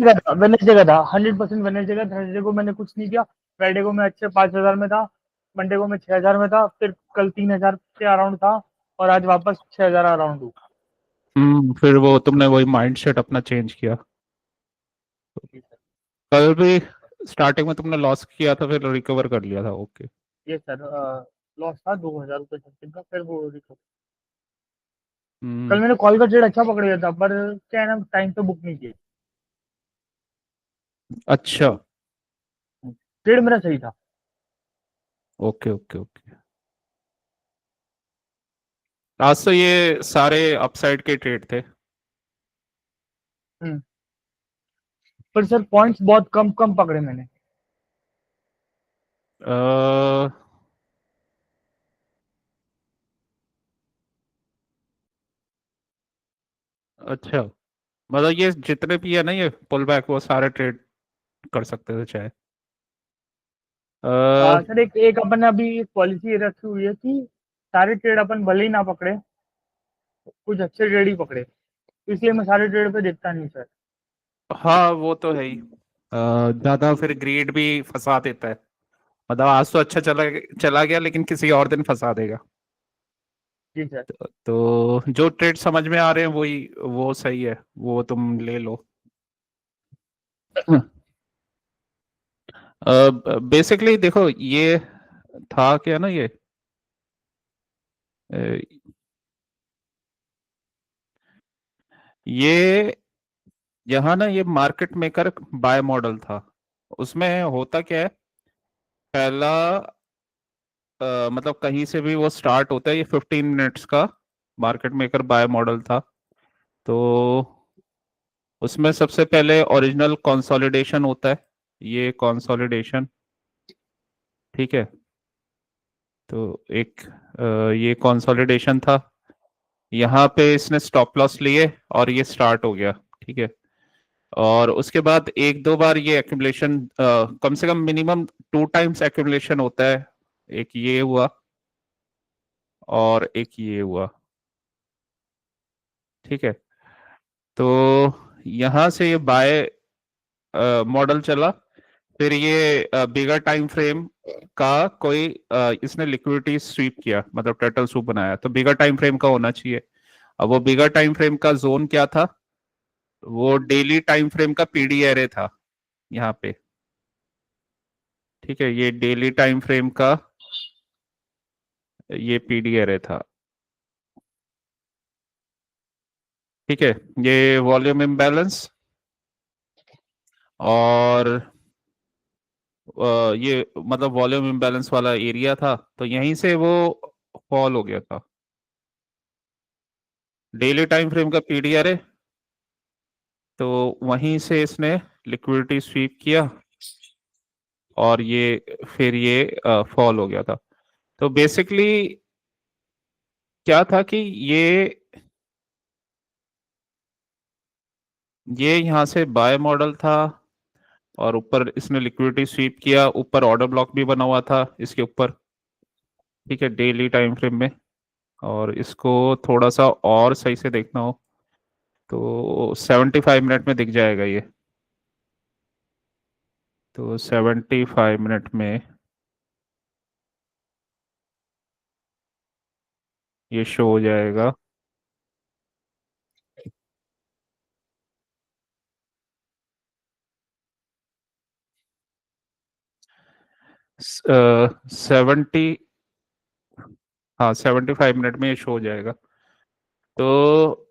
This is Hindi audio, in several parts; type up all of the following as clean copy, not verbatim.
वेनेसडे का था 100% वेनेसडे का। थर्सडे को मैंने कुछ नहीं किया। फ्राइडे को मैं अच्छे 5,000 में था। मंडे को मैं 6,000 में था। फिर कल 3,000 के अराउंड था। और आज वापस 6,000 अराउंड हूँ। फिर वो तुमने वही माइंडसेट अपना चेंज किया। कल भी स्टार्टिंग में तुमने लॉस किया था, फिर रिकवर कर लिया था। ओके। ये सर लॉस था 2,000 रुपये समथिंग का। फिर वो हम्म। कल मैंने कॉल का ट्रेड अच्छा पकड़ लिया था, पर क्या है ना, टाइम पे बुक नहीं किया। अच्छा। ट्रेड मेरा सही था। Okay okay okay. आज तो ये सारे अपसाइड के ट्रेड थे। हम्म। पर सर पॉइंट्स बहुत कम कम पकड़े मैंने। अ, अच्छा, मतलब ये जितने भी है ना, ये पुल बैक, वो सारे ट्रेड कर सकते थे चाहे। अ, सर एक एक अपन ने अभी एक पॉलिसी रखी हुई है कि सारे ट्रेड अपन भले ही ना पकड़े, कुछ अच्छे ट्रेड ही पकड़े। इसलिए मैं सारे ट्रेड पे देखता नहीं सर। हाँ वो तो है ही। ज्यादा फिर ग्रीड भी फंसा देता है। मतलब आज तो अच्छा चला चला गया, लेकिन किसी और दिन फंसा देगा। जी सर। तो जो ट्रेड समझ में आ रहे हैं वही, वो सही है, वो तुम ले लो। बेसिकली देखो, ये था क्या ना, अ, ये यहाँ ना, ये मार्केट मेकर बाय मॉडल था। उसमें होता क्या है, पहला मतलब कहीं से भी वो स्टार्ट होता है। ये 15 मिनट्स का मार्केट मेकर बाय मॉडल था। तो उसमें सबसे पहले ओरिजिनल कंसोलिडेशन होता है, ये कंसोलिडेशन। ठीक है। तो एक ये कंसोलिडेशन था। यहाँ पे इसने स्टॉप लॉस लिए और ये स्टार्ट हो गया। ठीक है। और उसके बाद एक दो बार ये एक्यूमुलेशन, कम से कम मिनिमम 2 टाइम्स एक्यूमुलेशन होता है। एक ये हुआ और एक ये हुआ। ठीक है। तो यहाँ से ये बाय मॉडल चला। फिर ये बिगर टाइम फ्रेम का कोई इसने लिक्विडिटी स्वीप किया, मतलब टर्टल सूप बनाया। तो बिगर टाइम फ्रेम का होना चाहिए। अब वो बिगर टाइम फ्रेम का जोन क्या था, वो डेली टाइम फ्रेम का पीडी एरे था यहाँ पे। ठीक है, ये डेली टाइम फ्रेम का ये पीडी एरे था। ठीक है। ये वॉल्यूम इम्बैलेंस और ये मतलब वॉल्यूम इम्बैलेंस वाला एरिया था, तो यहीं से वो फॉल हो गया था। डेली टाइम फ्रेम का पीडी एरे, तो वहीं से इसने लिक्विडिटी स्वीप किया और ये फिर ये फॉल हो गया था। तो बेसिकली क्या था कि ये यहाँ से बाय मॉडल था और ऊपर इसने लिक्विडिटी स्वीप किया, ऊपर ऑर्डर ब्लॉक भी बना हुआ था इसके ऊपर। ठीक है, डेली टाइम फ्रेम में। और इसको थोड़ा सा और सही से देखना हो तो 75 मिनट में दिख जाएगा ये। तो 75 मिनट में ये शो हो जाएगा। 70, हाँ 75 मिनट में ये शो हो जाएगा। तो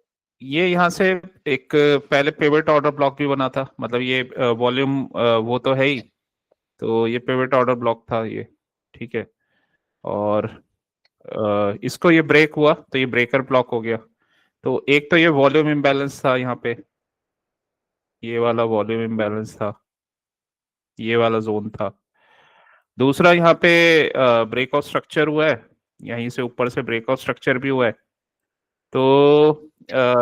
ये यहाँ से एक पहले पिवट ऑर्डर ब्लॉक भी बना था, मतलब ये वॉल्यूम वो तो है ही। तो ये पिवट ऑर्डर ब्लॉक था ये। ठीक है। और इसको ये ब्रेक हुआ तो ये ब्रेकर ब्लॉक हो गया। तो एक तो ये वॉल्यूम इम्बैलेंस था यहाँ पे, ये वाला वॉल्यूम इम्बैलेंस था, ये वाला जोन था। दूसरा यहाँ पे ब्रेकआउट स्ट्रक्चर हुआ है, यहीं से ऊपर से ब्रेकआउट स्ट्रक्चर भी हुआ है। तो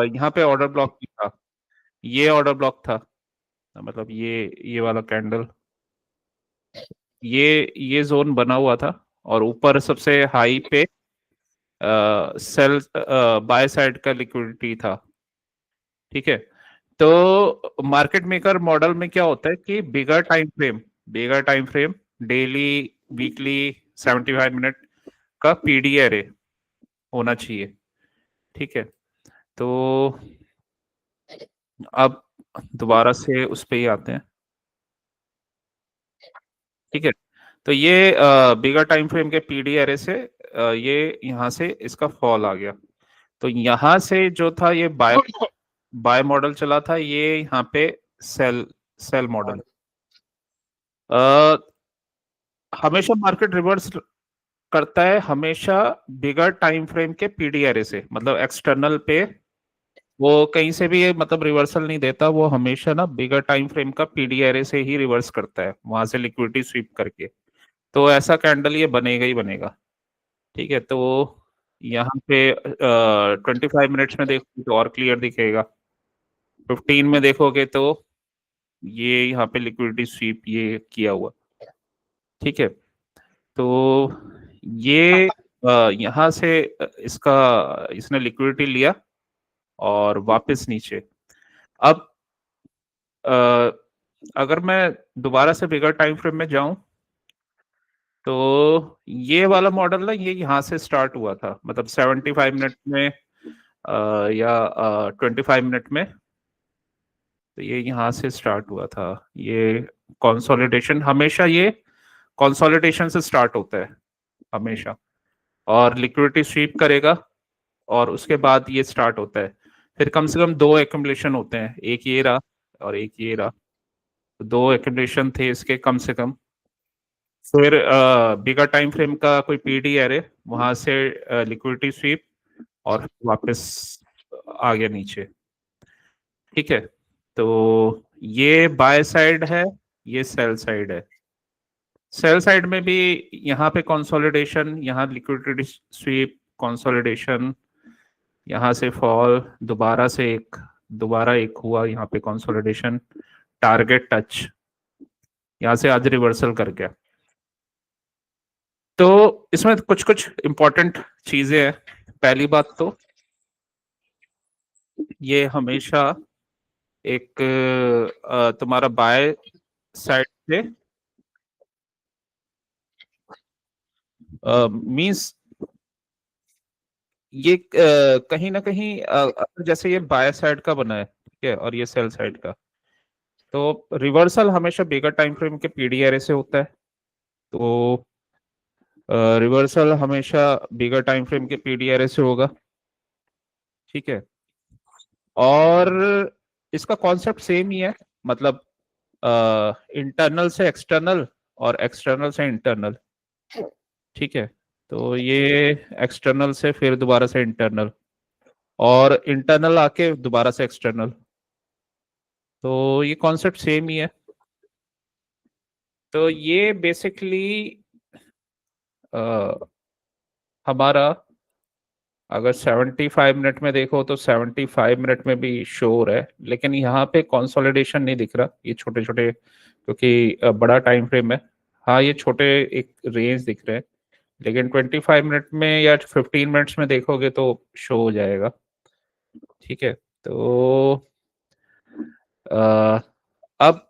यहाँ पे ऑर्डर ब्लॉक भी था, ये ऑर्डर ब्लॉक था, मतलब ये वाला कैंडल, ये जोन बना हुआ था। और ऊपर सबसे हाई पे सेल बाय साइड का लिक्विडिटी था। ठीक है। तो मार्केट मेकर मॉडल में क्या होता है कि bigger time frame daily, weekly, 75 minute का पीडी एरे होना चाहिए। ठीक है, तो अब दोबारा से उस पे ही आते हैं। ठीक है, तो ये बिगर टाइम फ्रेम के पीडी एरे से ये यहाँ से इसका फॉल आ गया। तो यहाँ से जो था ये बाय मॉडल चला था, ये यहाँ पे सेल मॉडल। हमेशा मार्केट रिवर्स करता है, हमेशा बिगर टाइम फ्रेम के पीडी एरे से, मतलब एक्सटर्नल पे वो कहीं से भी मतलब रिवर्सल नहीं देता, वो हमेशा ना बिगर टाइम फ्रेम का पीडी एरे से ही रिवर्स करता है, वहां से लिक्विडिटी स्वीप करके। तो ऐसा कैंडल ये बनेगा ही बनेगा। ठीक है, तो यहाँ पे 25 मिनट्स में देखोगे तो और क्लियर दिखेगा, 15 में देखोगे तो ये यहाँ पे लिक्विडिटी स्वीप ये किया हुआ। ठीक है, तो ये यहाँ से इसने लिक्विडिटी लिया और वापस नीचे। अब अगर मैं दोबारा से बिगर टाइम फ्रेम में जाऊं तो ये वाला मॉडल ना ये यहाँ से स्टार्ट हुआ था, मतलब 75 मिनट में या 25 मिनट में। तो ये यहाँ से स्टार्ट हुआ था, ये कंसोलिडेशन, हमेशा ये कंसोलिडेशन से स्टार्ट होता है हमेशा, और लिक्विडिटी स्वीप करेगा और उसके बाद ये स्टार्ट होता है। फिर कम से कम दो एक्युमुलेशन होते हैं, एक ये रहा और एक ये रहा, तो दो एक्युमुलेशन थे इसके कम से कम। फिर बिगर टाइम फ्रेम का कोई पीडी एरे, वहां से लिक्विडिटी स्वीप और वापस आ गया नीचे। ठीक है, तो ये बाय साइड है, ये सेल साइड है। सेल साइड में भी यहाँ पे कंसोलिडेशन, यहाँ लिक्विडिटी स्वीप, कंसोलिडेशन, यहाँ से फॉल, दोबारा एक हुआ, यहाँ पे कंसोलिडेशन, टारगेट टच, यहाँ से आज रिवर्सल कर गया। तो इसमें कुछ कुछ इंपॉर्टेंट चीजें हैं। पहली बात तो ये हमेशा एक तुम्हारा बाय साइड से मींस ये कहीं ना कहीं जैसे ये बाय साइड का बना है, ठीक है, और ये सेल साइड का, तो रिवर्सल हमेशा बिगर टाइम फ्रेम के पीडी एरे से होता है। तो रिवर्सल हमेशा बिगर टाइम फ्रेम के पीडी एरे से होगा। ठीक है, और इसका कॉन्सेप्ट सेम ही है, मतलब इंटरनल से एक्सटर्नल और एक्सटर्नल से इंटरनल। ठीक है, तो ये एक्सटर्नल से फिर दोबारा से इंटरनल, और इंटरनल आके दोबारा से एक्सटर्नल, तो ये कॉन्सेप्ट सेम ही है। तो ये बेसिकली हमारा, अगर 75 मिनट में देखो तो 75 मिनट में भी श्योर है, लेकिन यहाँ पे कंसोलिडेशन नहीं दिख रहा, ये छोटे छोटे, क्योंकि बड़ा टाइम फ्रेम है। हाँ, ये छोटे एक रेंज दिख रहे हैं, लेकिन 25 मिनट में या 15 मिनट्स में देखोगे तो शो हो जाएगा। ठीक है, तो अ, अब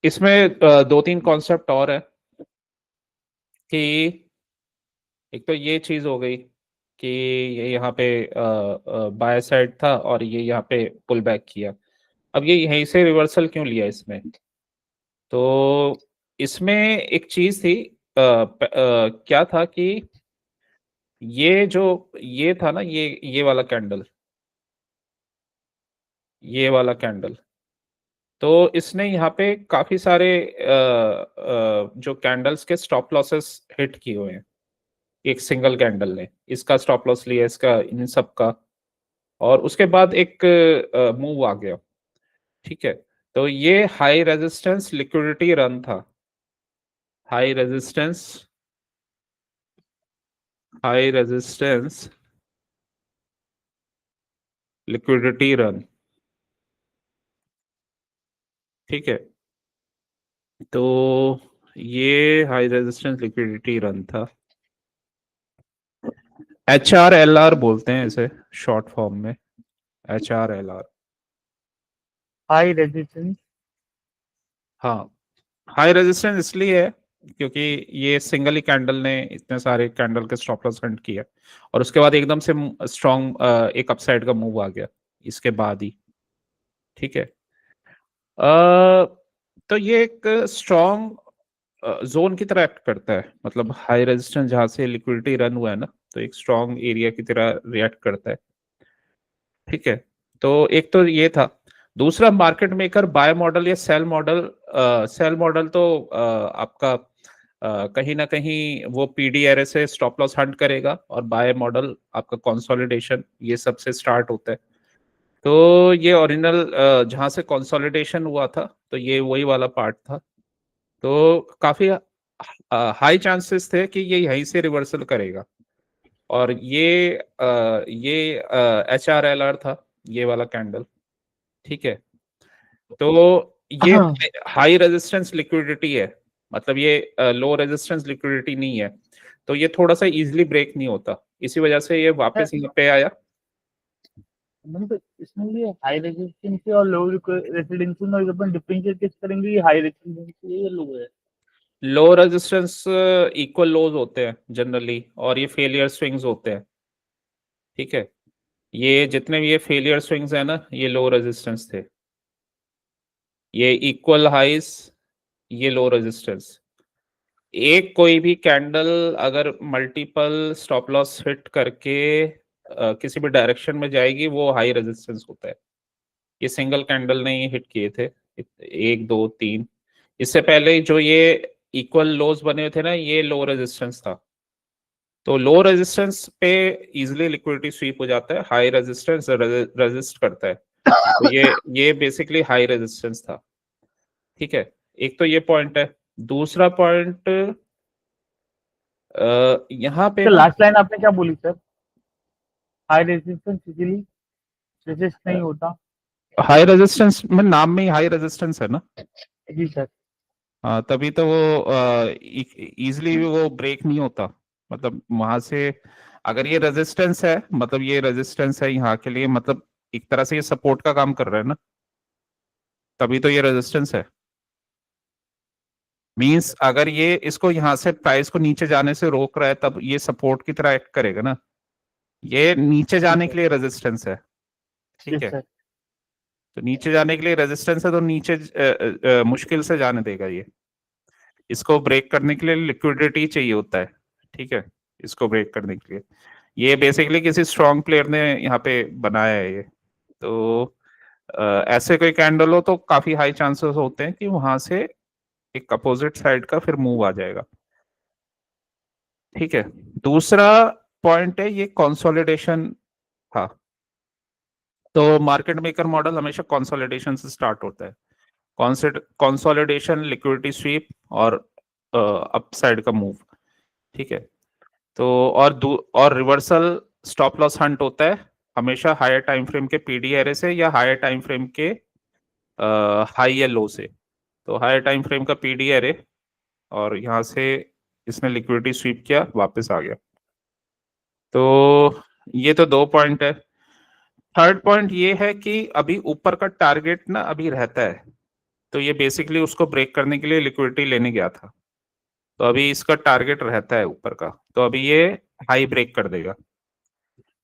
इसमें दो तीन कॉन्सेप्ट और है कि एक तो ये चीज हो गई कि ये यहाँ पे बाय साइड था और ये यहाँ पे पुल बैक किया। अब ये यहीं से रिवर्सल क्यों लिया इसमें? तो इसमें एक चीज थी, क्या था कि ये जो ये था ना, ये वाला कैंडल, ये वाला कैंडल, तो इसने यहाँ पे काफी सारे जो कैंडल्स के स्टॉप लॉसेस हिट किए हुए हैं। एक सिंगल कैंडल ने इसका स्टॉप लॉस लिया, इसका, इन सब का, और उसके बाद एक मूव आ गया। ठीक है, तो ये हाई रेजिस्टेंस लिक्विडिटी रन था, high resistance, high resistance liquidity run. ठीक है, तो ये हाई रेजिस्टेंस लिक्विडिटी रन था, HRLR बोलते हैं इसे शॉर्ट फॉर्म में, HRLR। High resistance. हाँ, हाई रेजिस्टेंस इसलिए है क्योंकि ये सिंगल ही कैंडल ने इतने सारे कैंडल के स्टॉप लॉस हंट किया और उसके बाद एकदम से स्ट्रॉन्ग एक अपसाइड का मूव आ गया इसके बाद ही। ठीक है, तो ये एक स्ट्रॉन्ग जोन की तरह एक्ट करता है, मतलब हाई रेजिस्टेंस जहां से लिक्विडिटी रन हुआ है ना, तो एक स्ट्रॉन्ग एरिया की तरह रिएक्ट करता है। ठीक है, तो एक तो ये था। दूसरा, मार्केट मेकर बाय मॉडल या सेल मॉडल। सेल मॉडल तो आपका कहीं ना कहीं वो पीडी एरे से स्टॉप लॉस हंट करेगा और बाय मॉडल आपका कंसोलिडेशन ये सब से स्टार्ट होता है। तो ये ओरिजिनल जहां से कंसोलिडेशन हुआ था तो ये वही वाला पार्ट था। तो काफी हाई चांसेस थे कि ये यहीं से रिवर्सल करेगा और ये HRLR था, ये वाला कैंडल। ठीक है, तो ये हाई रेजिस्टेंस लिक्विडिटी है, मतलब ये लो रेजिस्टेंस लिक्विडिटी नहीं है, तो ये थोड़ा सा इजीली ब्रेक नहीं होता, इसी वजह से ये वापस यहाँ पे आया। तो इसमें ये हाई रेजिस्टेंस और लो रेजिस्टेंस में अपन डिफरेंशिएट कैसे करेंगे? ये हाई रेजिस्टेंस है या लो है? लो रेजिस्टेंस इक्वल लोज होते हैं जनरली और ये फेलियर स्विंग्स होते हैं। ठीक है, ये जितने भी ये फेलियर स्विंग्स है ना, ये लो रेजिस्टेंस थे। ये इक्वल हाइस, ये लो रेजिस्टेंस। एक कोई भी कैंडल अगर मल्टीपल स्टॉप लॉस हिट करके किसी भी डायरेक्शन में जाएगी वो हाई रेजिस्टेंस होता है। ये सिंगल कैंडल ने ये हिट किए थे, एक दो तीन। इससे पहले जो ये इक्वल लोज बने हुए थे ना, ये लो रेजिस्टेंस था। तो लो रेजिस्टेंस पे इजिली लिक्विडिटी स्वीप हो जाता है, हाई रेजिस्टेंस रेजिस्ट करता है। तो ये बेसिकली हाई रेजिस्टेंस था। ठीक है, एक तो ये पॉइंट है। दूसरा पॉइंट, यहाँ पे तो ना लास्ट लाइन आपने क्या बोली sir? High resistance easily resist नहीं होता। हाई रेजिस्टेंस में नाम में ही हाई रेजिस्टेंस है ना। जी सर। हाँ, तभी तो वो इजिली वो ब्रेक नहीं होता, मतलब वहां से अगर ये रेजिस्टेंस है, मतलब ये रेजिस्टेंस है यहाँ के लिए, मतलब एक तरह से ये सपोर्ट का काम कर रहा है ना, तभी तो ये रेजिस्टेंस है। मींस अगर ये इसको यहाँ से प्राइस को नीचे जाने से रोक रहा है तब ये सपोर्ट की तरह एक्ट करेगा ना। ये नीचे जाने के लिए रेजिस्टेंस है। जी ठीक है, सर। तो नीचे जाने के लिए रेजिस्टेंस है तो नीचे मुश्किल से जाने देगा ये। इसको ब्रेक करने के लिए लिक्विडिटी चाहिए होता है। ठीक है, इसको ब्रेक करने के लिए ये बेसिकली किसी स्ट्रॉन्ग प्लेयर ने यहाँ पे बनाया है ये। तो ऐसे कोई कैंडल हो तो काफी हाई चांसेस होते हैं कि वहां से एक अपोजिट साइड का फिर मूव आ जाएगा। ठीक है, दूसरा पॉइंट है ये कंसोलिडेशन था। तो मार्केट मेकर मॉडल हमेशा कंसोलिडेशन से स्टार्ट होता है। कंसोलिडेशन, लिक्विडिटी स्वीप और अपसाइड का मूव। ठीक है, तो और रिवर्सल स्टॉप लॉस हंट होता है हमेशा हायर टाइम फ्रेम के पीडी एरे से या हायर टाइम फ्रेम के हाई या लो से। तो हायर टाइम फ्रेम का पीडी एरे और यहाँ से इसने लिक्विडिटी स्वीप किया, वापस आ गया। तो ये तो दो पॉइंट है। थर्ड पॉइंट ये है कि अभी ऊपर का टारगेट ना अभी रहता है, तो ये बेसिकली उसको ब्रेक करने के लिए लिक्विडिटी लेने गया था। तो अभी इसका टारगेट रहता है ऊपर का, तो अभी ये हाई ब्रेक कर देगा।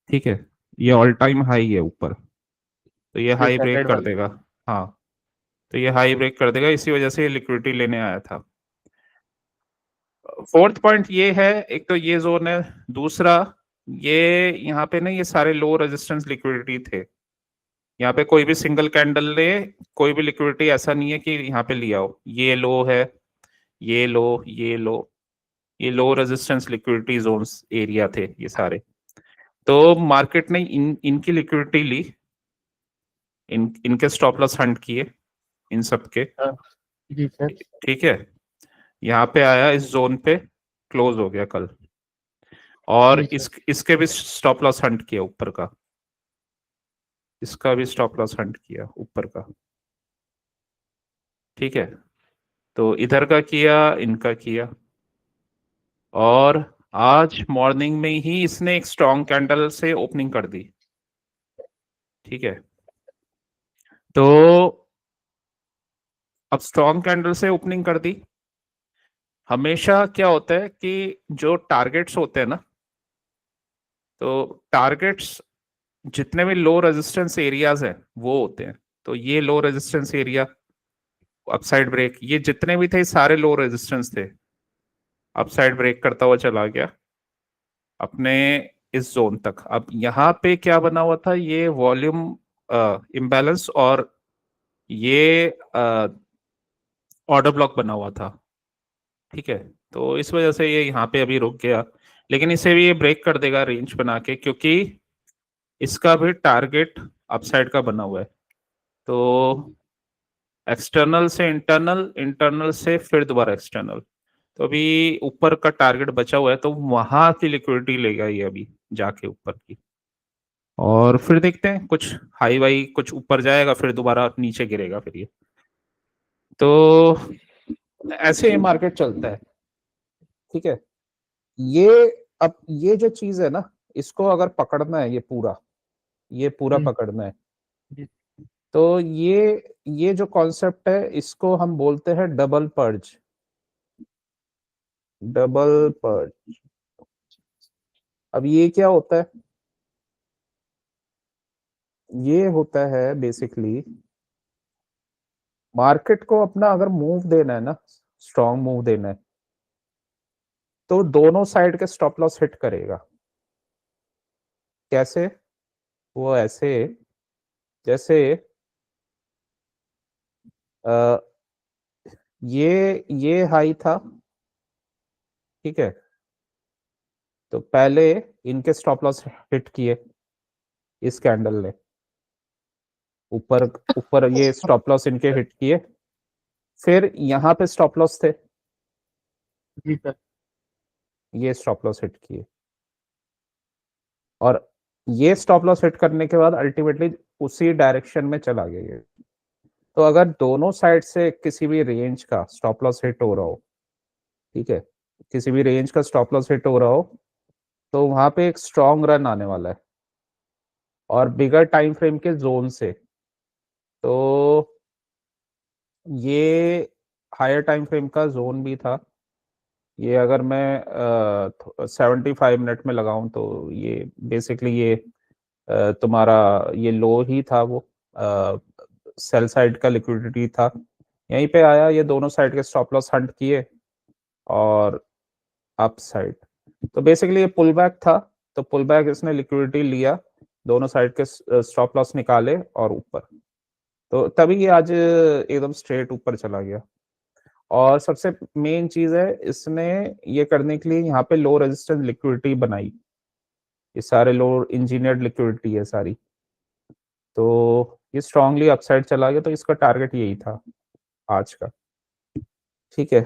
ठीक है, ये ऑल टाइम हाई है ऊपर, तो ये ये हाई ब्रेक सैटेलाइट कर वाला। देगा। हाँ, तो ये हाई ब्रेक कर देगा, इसी वजह से ये लिक्विडिटी लेने आया था। फोर्थ पॉइंट ये है, एक तो ये जोन है। दूसरा, ये यहाँ पे ना ये सारे लो रेजिस्टेंस लिक्विडिटी थे। यहाँ पे कोई भी सिंगल कैंडल ने कोई भी लिक्विडिटी ऐसा नहीं है कि यहाँ पे लिया हो। ये लो है, ये लो, ये लो, ये low resistance liquidity zones area थे ये सारे। तो मार्केट ने इनकी लिक्विडिटी ली, इनके स्टॉप लॉस हंट किए इन सब के। जी सर। ठीक है, यहाँ पे आया, इस जोन पे क्लोज हो गया कल, और जी सर। इसके भी स्टॉप लॉस हंट किया ऊपर का, इसका भी स्टॉप लॉस हंट किया ऊपर का। ठीक है, तो इधर का किया, इनका किया, और आज मॉर्निंग में ही इसने एक स्ट्रॉन्ग कैंडल से ओपनिंग कर दी। ठीक है, तो अब स्ट्रॉन्ग कैंडल से ओपनिंग कर दी। हमेशा क्या होता है कि जो टारगेट्स होते हैं ना, तो टारगेट्स जितने भी लो रेजिस्टेंस एरियाज हैं वो होते हैं। तो ये low resistance area, upside break, ये जितने भी थे सारे लो रेजिस्टेंस थे। अपसाइड ब्रेक करता हुआ चला गया अपने इस जोन तक। अब यहाँ पे क्या बना हुआ था, ये वॉल्यूम इम्बैलेंस और ये ऑर्डर ब्लॉक बना हुआ था। ठीक है, तो इस वजह से ये यहाँ पे अभी रुक गया, लेकिन इसे भी ये ब्रेक कर देगा रेंज बना के, क्योंकि इसका भी टारगेट अपसाइड का बना हुआ है। तो एक्सटर्नल से इंटरनल, इंटरनल से फिर दोबारा एक्सटर्नल, तो अभी ऊपर का टारगेट बचा हुआ है, तो वहां की लिक्विडिटी लेगा ये अभी जाके ऊपर की। और फिर देखते हैं कुछ हाई वाई कुछ ऊपर जाएगा, फिर दोबारा नीचे गिरेगा फिर ये। तो ऐसे मार्केट चलता है। ठीक है, ये अब ये जो चीज है ना, इसको अगर पकड़ना है, ये पूरा हम्म, पकड़ना है, जी तो ये जो कॉन्सेप्ट है इसको हम बोलते हैं डबल पर्ज। Double purge. अब ये क्या होता है, ये होता है बेसिकली मार्केट को अपना अगर मूव देना है ना, स्ट्रॉन्ग मूव देना है, तो दोनों साइड के स्टॉप लॉस हिट करेगा। कैसे? वो ऐसे, जैसे आ, ये हाई था, ठीक है, तो पहले इनके स्टॉप लॉस हिट किए इस कैंडल ने, ऊपर ऊपर ये स्टॉप लॉस इनके हिट किए, फिर यहाँ पे स्टॉप लॉस थे, जी सर। ये स्टॉप लॉस हिट किए, और ये स्टॉप लॉस हिट करने के बाद अल्टीमेटली उसी डायरेक्शन में चला गया ये। तो अगर दोनों साइड से किसी भी रेंज का स्टॉप लॉस हिट हो रहा हो, ठीक है, किसी भी रेंज का स्टॉप लॉस हिट हो रहा हो, तो वहां पे एक स्ट्रॉन्ग रन आने वाला है, और बिगर टाइम फ्रेम के जोन से। तो ये हायर टाइम फ्रेम का जोन भी था। ये अगर मैं 75 मिनट में लगाऊं, तो ये बेसिकली ये तुम्हारा ये लो ही था, वो सेल साइड का लिक्विडिटी था, यहीं पे आया, ये दोनों साइड के स्टॉप लॉस हंट किए और अप साइड। तो बेसिकली ये पुल बैक था, तो पुल बैक इसने लिक्विडिटी लिया, दोनों साइड के स्टॉप लॉस निकाले और ऊपर, तो तभी ये आज एकदम स्ट्रेट ऊपर चला गया। और सबसे मेन चीज है, इसने ये करने के लिए यहाँ पे लो रेजिस्टेंस लिक्विडिटी बनाई, ये सारे लो इंजीनियर्ड लिक्विडिटी है सारी, तो ये स्ट्रांगली अपसाइड चला गया, तो इसका टारगेट यही था आज का। ठीक है,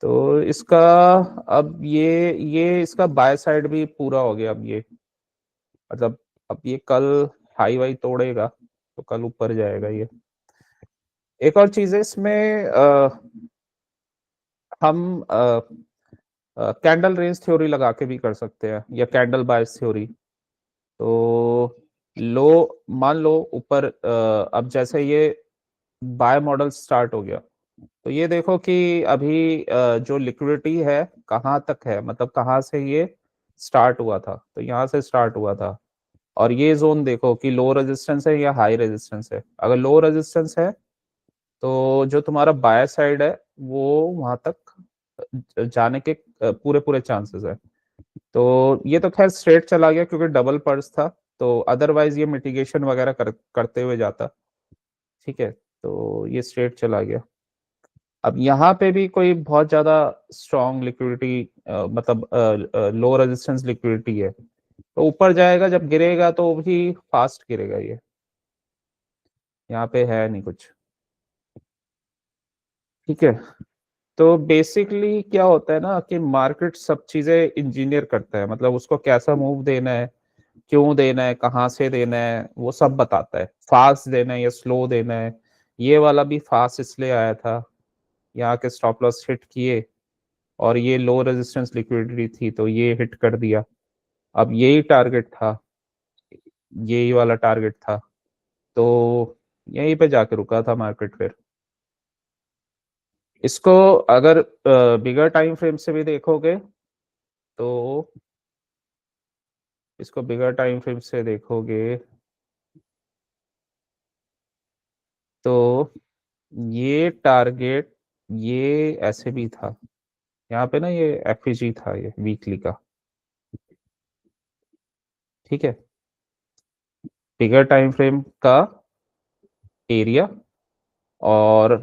तो इसका अब ये इसका बाय साइड भी पूरा हो गया। अब ये मतलब अब ये कल हाई वाई तोड़ेगा, तो कल ऊपर जाएगा ये। एक और चीज है इसमें, हम कैंडल रेंज थ्योरी लगा के भी कर सकते हैं, या कैंडल बायस थ्योरी। तो लो, मान लो ऊपर अब जैसे ये बाय मॉडल स्टार्ट हो गया, तो ये देखो कि अभी जो लिक्विडिटी है कहाँ तक है, मतलब कहाँ से ये स्टार्ट हुआ था, तो यहाँ से स्टार्ट हुआ था। और ये जोन देखो कि लो रेजिस्टेंस है या हाई रेजिस्टेंस है। अगर लो रेजिस्टेंस है, तो जो तुम्हारा बाय साइड है वो वहां तक जाने के पूरे पूरे चांसेस है। तो ये तो खैर स्ट्रेट चला गया क्योंकि डबल पर्स था, तो अदरवाइज ये मिटिगेशन वगैरह करते हुए जाता। ठीक है, तो ये स्ट्रेट चला गया। अब यहाँ पे भी कोई बहुत ज्यादा स्ट्रॉन्ग लिक्विडिटी, मतलब लो रेजिस्टेंस लिक्विडिटी है, तो ऊपर जाएगा, जब गिरेगा तो भी फास्ट गिरेगा ये, यहाँ पे है नहीं कुछ। ठीक है, तो बेसिकली क्या होता है ना कि मार्केट सब चीजें इंजीनियर करता है, मतलब उसको कैसा मूव देना है, क्यों देना है, कहाँ से देना है, वो सब बताता है। फास्ट देना है या स्लो देना है। ये वाला भी फास्ट इसलिए आया था, यहाँ के स्टॉप लॉस हिट किए, और ये लो रेजिस्टेंस लिक्विडिटी थी तो ये हिट कर दिया। अब यही टारगेट था, यही वाला टारगेट था, तो यहीं पे जाके रुका था मार्केट फिर। इसको अगर बिगर टाइम फ्रेम से भी देखोगे तो इसको बिगर टाइम फ्रेम से देखोगे तो ये टारगेट ये ऐसे भी था, यहाँ पे ना ये एफईजी था ये वीकली का, ठीक है। बिगर टाइम फ्रेम का एरिया और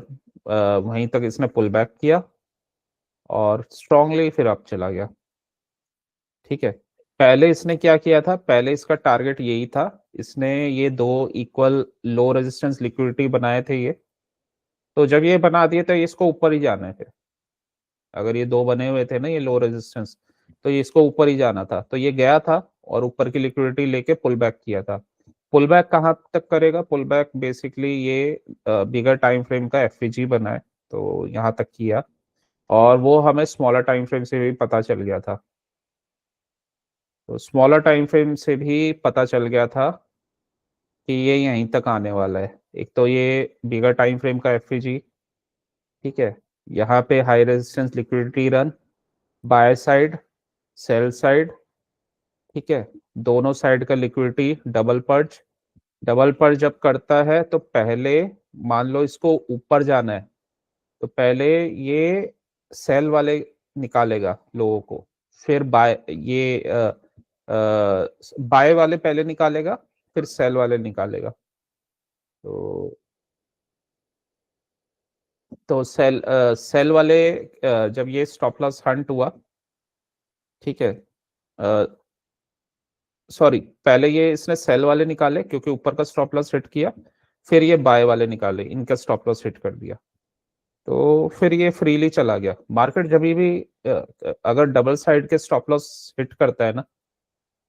वहीं तक इसने पुल बैक किया और स्ट्रांगली फिर अप चला गया, ठीक है। पहले इसने क्या किया था, पहले इसका टारगेट यही था, इसने ये दो इक्वल लो रेजिस्टेंस लिक्विडिटी बनाए थे ये, तो जब ये बना दिए तो इसको ऊपर ही जाना है फिर। अगर ये दो बने हुए थे ना ये लो रेजिस्टेंस, तो ये इसको ऊपर ही जाना था, तो ये गया था और ऊपर की लिक्विडिटी लेके पुल बैक किया था। पुल बैक कहाँ तक करेगा, पुल बैक बेसिकली ये बिगर टाइम फ्रेम का एफईजी बना है, तो यहाँ तक किया, और वो हमें स्मॉलर टाइम फ्रेम से भी पता चल गया था। तो स्मॉलर टाइम फ्रेम से भी पता चल गया था कि ये यहीं तक आने वाला है। एक तो ये बिगर टाइम फ्रेम का एफईजी, ठीक है, यहाँ पे high resistance liquidity run, by side, sell side, ठीक है, दोनों साइड का liquidity double purge. Double purge जब करता है तो पहले मान लो इसको ऊपर जाना है, तो पहले ये सेल वाले निकालेगा लोगों को, फिर बाय ये बाय वाले पहले निकालेगा, फिर सेल वाले निकालेगा। तो सेल वाले जब ये स्टॉप लॉस हंट हुआ, ठीक है, सॉरी, पहले ये इसने सेल वाले निकाले क्योंकि ऊपर का स्टॉप लॉस हिट किया, फिर ये बाय वाले निकाले, इनका स्टॉप लॉस हिट कर दिया, तो फिर ये फ्रीली चला गया। मार्केट जब भी अगर डबल साइड के स्टॉप लॉस हिट करता है ना,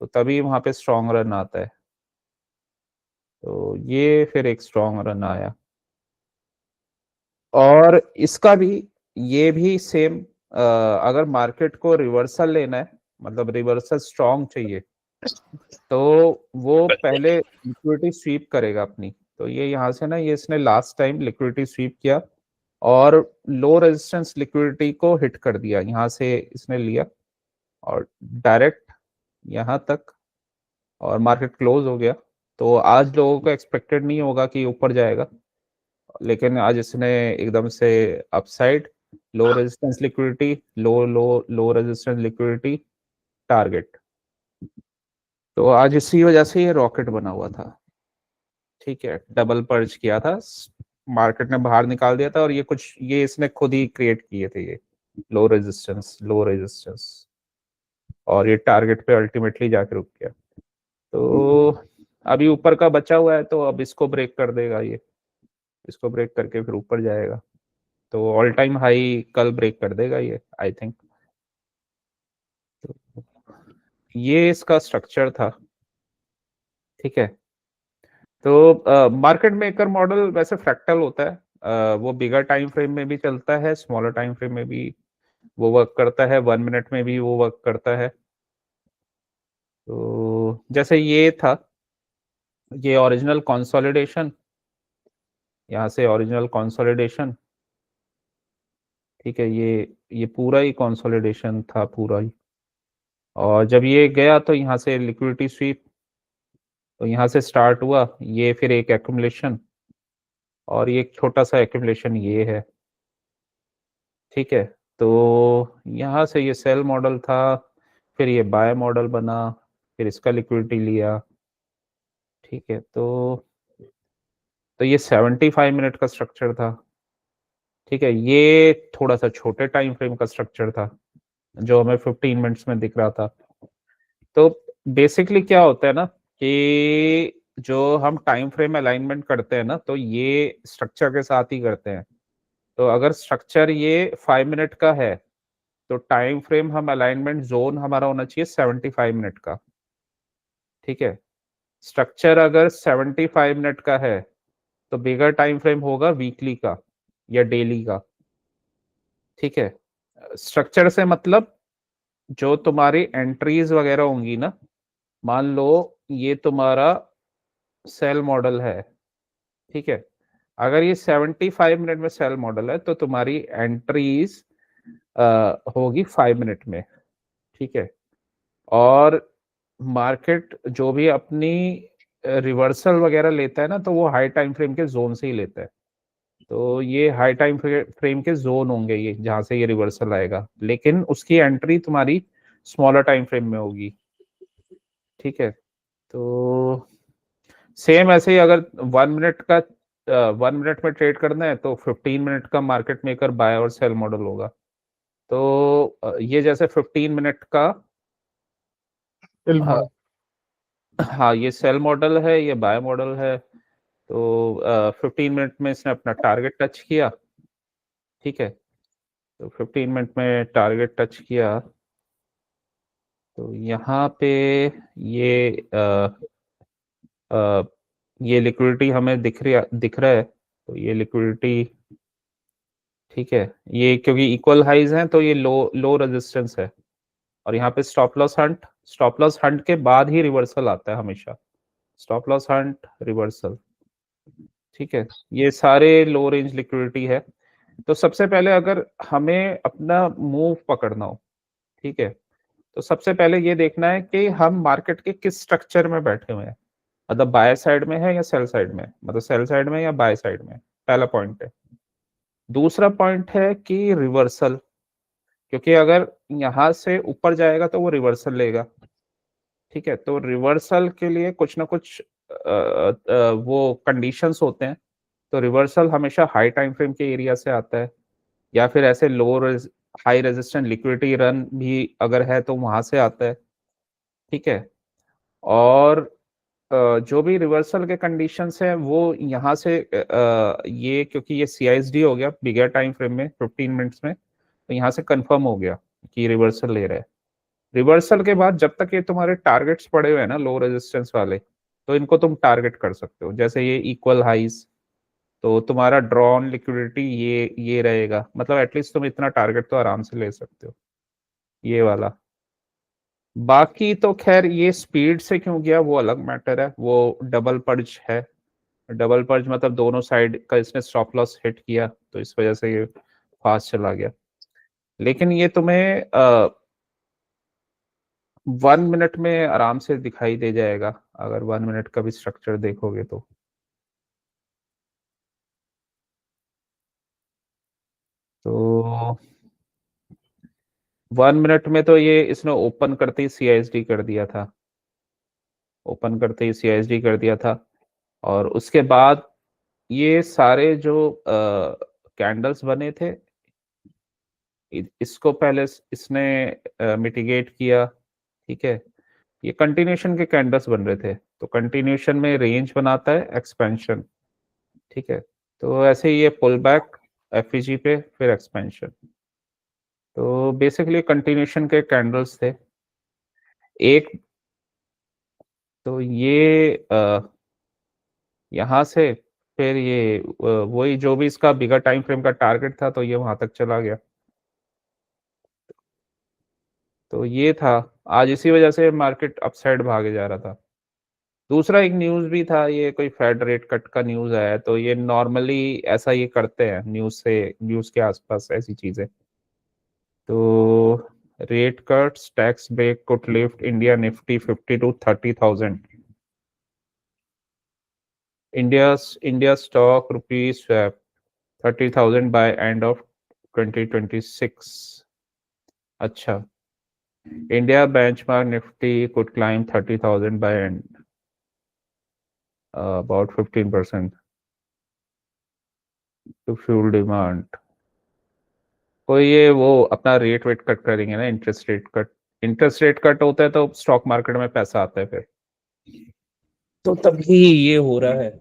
तो तभी वहां पे स्ट्रॉन्ग रन आता है, तो ये फिर एक स्ट्रॉन्ग रन आया। और इसका भी, ये भी सेम, अगर मार्केट को रिवर्सल लेना है, मतलब रिवर्सल स्ट्रॉन्ग चाहिए, तो वो पहले लिक्विडिटी स्वीप करेगा अपनी। तो ये यहाँ से ना, ये इसने लास्ट टाइम लिक्विडिटी स्वीप किया और लो रेजिस्टेंस लिक्विडिटी को हिट कर दिया, यहाँ से इसने लिया और डायरेक्ट यहाँ तक, और मार्केट क्लोज हो गया। तो आज लोगों को एक्सपेक्टेड नहीं होगा कि ऊपर जाएगा, लेकिन आज इसने एकदम से अपसाइड, लो रेजिस्टेंस लिक्विडिटी, लो रेजिस्टेंस लिक्विडिटी टारगेट, तो आज इसी वजह से ये रॉकेट बना हुआ था, ठीक है। डबल पर्ज किया था, मार्केट ने बाहर निकाल दिया था, और ये कुछ ये इसने खुद ही क्रिएट किए थे ये लो रेजिस्टेंस, लो रेजिस्टेंस, और ये टारगेट पे अल्टीमेटली जाके रुक गया। तो अभी ऊपर का बचा हुआ है, तो अब इसको ब्रेक कर देगा ये, इसको ब्रेक करके फिर ऊपर जाएगा, तो ऑल टाइम हाई कल ब्रेक कर देगा ये, आई थिंक। तो ये इसका स्ट्रक्चर था, ठीक है। तो मार्केट मेकर मॉडल वैसे फ्रैक्टल होता है, वो बिगर टाइम फ्रेम में भी चलता है, स्मॉलर टाइम फ्रेम में भी वो वर्क करता है, 1 मिनट में भी वो वर्क करता है। तो जैसे ये था, ये ओरिजिनल कंसोलिडेशन, यहाँ से ओरिजिनल कंसोलिडेशन, ठीक है, ये पूरा ही कंसोलिडेशन था पूरा ही, और जब ये गया तो यहाँ से लिक्विडिटी स्वीप, तो यहाँ से स्टार्ट हुआ ये, फिर एक एक्यूमुलेशन, और ये एक छोटा सा एक्यूमुलेशन ये है, ठीक है। तो यहाँ से ये सेल मॉडल था, फिर ये बाय मॉडल बना, फिर इसका लिक्विडिटी लिया, ठीक है। तो ये 75 मिनट का स्ट्रक्चर था, ठीक है। ये थोड़ा सा छोटे टाइम फ्रेम का स्ट्रक्चर था जो हमें 15 मिनट्स में दिख रहा था। तो बेसिकली क्या होता है ना कि जो हम टाइम फ्रेम अलाइनमेंट करते हैं ना, तो ये स्ट्रक्चर के साथ ही करते हैं। तो अगर स्ट्रक्चर ये 5 मिनट का है, तो टाइम फ्रेम हम अलाइनमेंट जोन हमारा होना चाहिए 75 मिनट का, ठीक है। स्ट्रक्चर अगर 75 मिनट का है, तो बिगर टाइम फ्रेम होगा वीकली का या डेली का, ठीक है। स्ट्रक्चर से मतलब जो तुम्हारी एंट्रीज वगैरह होंगी ना, मान लो ये तुम्हारा सेल मॉडल है, ठीक है, अगर ये 75 मिनट में सेल मॉडल है तो तुम्हारी एंट्रीज होगी 5 मिनट में, ठीक है। और मार्केट जो भी अपनी रिवर्सल वगैरह लेता है ना, तो वो हाई टाइम फ्रेम के जोन से ही लेता है। तो ये हाई टाइम फ्रेम के जोन होंगे ये, जहां से ये रिवर्सल आएगा, लेकिन उसकी एंट्री तुम्हारी स्मॉलर टाइम फ्रेम में होगी, ठीक है। तो सेम ऐसे ही अगर 1 मिनट का 1 मिनट में ट्रेड करना है तो 15 मिनट का मार्केट मेकर बाय और सेल मॉडल होगा। तो ये जैसे 15 मिनट का, सेल हाँ, मॉडल। हाँ, ये सेल मॉडल है, ये बाय मॉडल है। तो 15 मिनट में इसने अपना टारगेट टच किया, ठीक है। तो 15 मिनट में टारगेट टच किया, तो यहाँ पे ये ये लिक्विडिटी हमें दिख रहा है। तो ये लिक्विडिटी, ठीक है, ये क्योंकि इक्वल हाइज हैं तो ये लो लो रेजिस्टेंस है। और यहाँ पे स्टॉप लॉस हंट के बाद ही रिवर्सल आता है हमेशा। स्टॉप लॉस हंट, रिवर्सल, ठीक है। ये सारे लो रेंज लिक्विडिटी है। तो सबसे पहले अगर हमें अपना मूव पकड़ना हो, ठीक है, तो सबसे पहले ये देखना है कि हम मार्केट के किस स्ट्रक्चर में बैठे हुए हैं। मतलब बाय साइड में है या सेल साइड में, मतलब सेल साइड में या बाय साइड में, पहला पॉइंट है। दूसरा पॉइंट है कि रिवर्सल, क्योंकि अगर यहाँ से ऊपर जाएगा तो वो रिवर्सल लेगा, ठीक है। तो रिवर्सल के लिए कुछ ना कुछ वो कंडीशंस होते हैं। तो रिवर्सल हमेशा हाई टाइम फ्रेम के एरिया से आता है, या फिर ऐसे हाई रेजिस्टेंट लिक्विडिटी रन भी अगर है तो वहां से आता है, ठीक है। और जो भी रिवर्सल के कंडीशंस है वो यहाँ से ये, क्योंकि ये CISD हो गया बिगर टाइम फ्रेम में 15 मिनट्स में, तो यहाँ से कंफर्म हो गया कि रिवर्सल ले रहा है। रिवर्सल के बाद जब तक ये तुम्हारे टारगेट्स पड़े हुए हैं ना लो रेजिस्टेंस वाले, तो इनको तुम टारगेट कर सकते हो। जैसे ये इक्वल हाइज, तो तुम्हारा ड्रॉन लिक्विडिटी ये रहेगा, मतलब एटलीस्ट तुम इतना टारगेट तो आराम से ले सकते हो, ये वाला। बाकी तो खैर ये स्पीड से क्यों गया वो अलग मैटर है, वो डबल पर्ज है। डबल पर्ज मतलब दोनों साइड का इसने स्टॉप लॉस हिट किया, तो इस वजह से ये फास्ट चला गया। लेकिन ये तुम्हें 1 मिनट में आराम से दिखाई दे जाएगा, अगर 1 मिनट का भी स्ट्रक्चर देखोगे तो। तो 1 मिनट में तो ये इसने ओपन करते ही CISD कर दिया था, ओपन करते ही CISD कर दिया था। और उसके बाद ये सारे जो कैंडल्स बने थे, इसको पहले इसने मिटिगेट किया, ठीक है। ये कंटिन्यूशन के कैंडल्स बन रहे थे, तो कंटिन्यूशन में रेंज बनाता है एक्सपेंशन, ठीक है। तो ऐसे ही ये पुल बैक FEG पे, फिर एक्सपेंशन। तो बेसिकली कंटिन्यूशन के कैंडल्स थे एक। तो ये यहाँ से फिर ये वही जो भी इसका बिगर टाइम फ्रेम का टारगेट था, तो ये वहां तक चला गया। तो ये था, आज इसी वजह से मार्केट अपसाइड भागे जा रहा था। दूसरा एक न्यूज भी था, ये कोई फेड रेट कट का न्यूज आया, तो ये नॉर्मली ऐसा ये करते हैं न्यूज के आसपास ऐसी चीजें। तो rate cuts tax break could lift India Nifty 50 to 30,000। India stock rupees swap 30,000 by end of 2026। अच्छा, India benchmark Nifty could climb 30,000 by end, about 15% to fuel demand। कोई ये वो अपना रेट वेट कट करेंगे ना, इंटरेस्ट रेट कट होता है तो स्टॉक मार्केट में पैसा आता है फिर, तो तभी ये हो रहा है।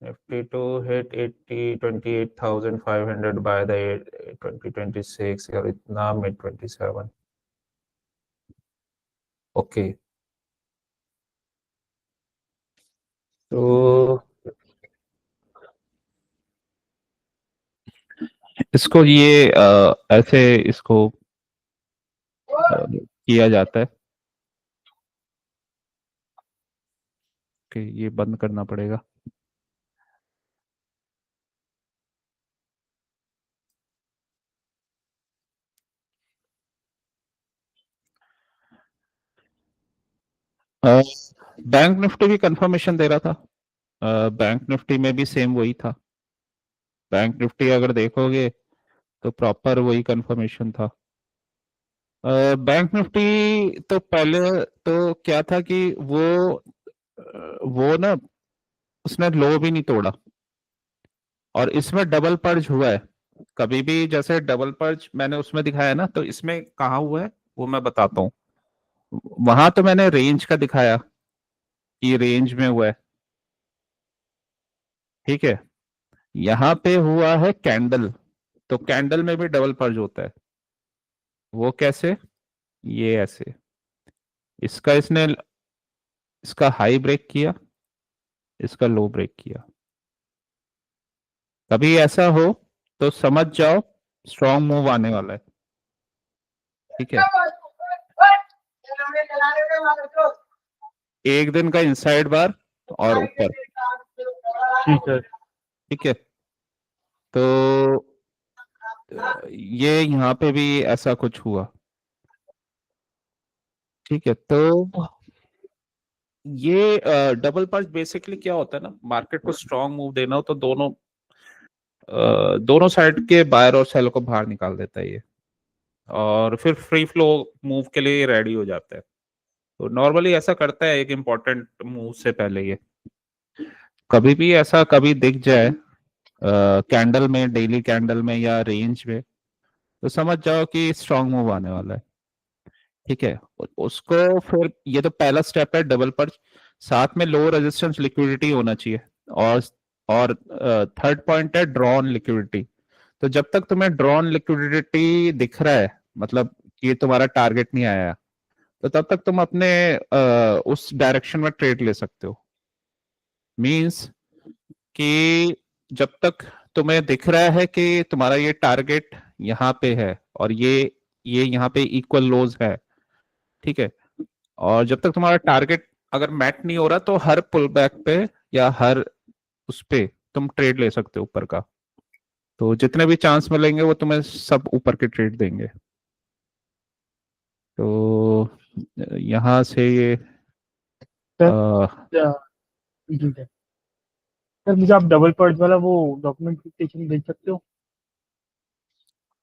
Nifty to hit 28,500 by the 2026 या इतना mid 27। ओके, तो इसको ये ऐसे इसको किया जाता है। कि ये बंद करना पड़ेगा। बैंक निफ्टी भी कंफर्मेशन दे रहा था, बैंक निफ्टी में भी सेम वही था। बैंक निफ्टी अगर देखोगे तो प्रॉपर वही कंफर्मेशन था। बैंक निफ्टी तो पहले तो क्या था कि वो ना उसने लो भी नहीं तोड़ा, और इसमें डबल पर्ज हुआ है। कभी भी जैसे डबल पर्ज मैंने उसमें दिखाया ना, तो इसमें कहाँ हुआ है वो मैं बताता हूँ। वहां तो मैंने रेंज का दिखाया कि रेंज में हुआ है, ठीक है। यहाँ पे हुआ है कैंडल, तो कैंडल में भी डबल पर्ज होता है। वो कैसे? ये ऐसे, इसका इसने इसका हाई ब्रेक किया, इसका लो ब्रेक किया। कभी ऐसा हो तो समझ जाओ स्ट्रॉन्ग मूव आने वाला है, ठीक है। एक दिन का इनसाइड बार और ऊपर, जी सर। ठीक है। तो ये यहाँ पे भी ऐसा कुछ हुआ, ठीक है। तो ये डबल पंच बेसिकली क्या होता है ना, मार्केट को स्ट्रांग मूव देना हो तो दोनों साइड के बायर और सेल को बाहर निकाल देता है ये, और फिर फ्री फ्लो मूव के लिए रेडी हो जाता है। तो नॉर्मली ऐसा करता है एक इम्पोर्टेंट मूव से पहले ये। कभी भी ऐसा कभी दिख जाए कैंडल में, डेली कैंडल में या रेंज में, तो समझ जाओ कि स्ट्रांग मूव आने वाला है, ठीक है। उसको फिर ये तो पहला स्टेप है डबल पर्च। साथ में लो रेजिस्टेंस लिक्विडिटी होना चाहिए, और और थर्ड पॉइंट है ड्रॉन लिक्विडिटी। तो जब तक तुम्हें ड्रॉन लिक्विडिटी दिख रहा है, मतलब ये तुम्हारा टारगेट नहीं आया, तो तब तक तुम अपने उस डायरेक्शन में ट्रेड ले सकते हो। मींस कि जब तक तुम्हें दिख रहा है कि तुम्हारा ये टारगेट यहाँ पे है, और ये यहाँ पे इक्वल लोज है, ठीक है। और जब तक तुम्हारा टारगेट अगर मैट नहीं हो रहा, तो हर पुल बैक पे या हर उस पे तुम ट्रेड ले सकते हो ऊपर का। तो जितने भी चांस मिलेंगे वो तुम्हें सब ऊपर के ट्रेड देंगे। तो यहाँ से ये सर आ, जी सर। सर मुझे आप डबल पर्च वाला वो डॉक्यूमेंटेशन भेज सकते हो?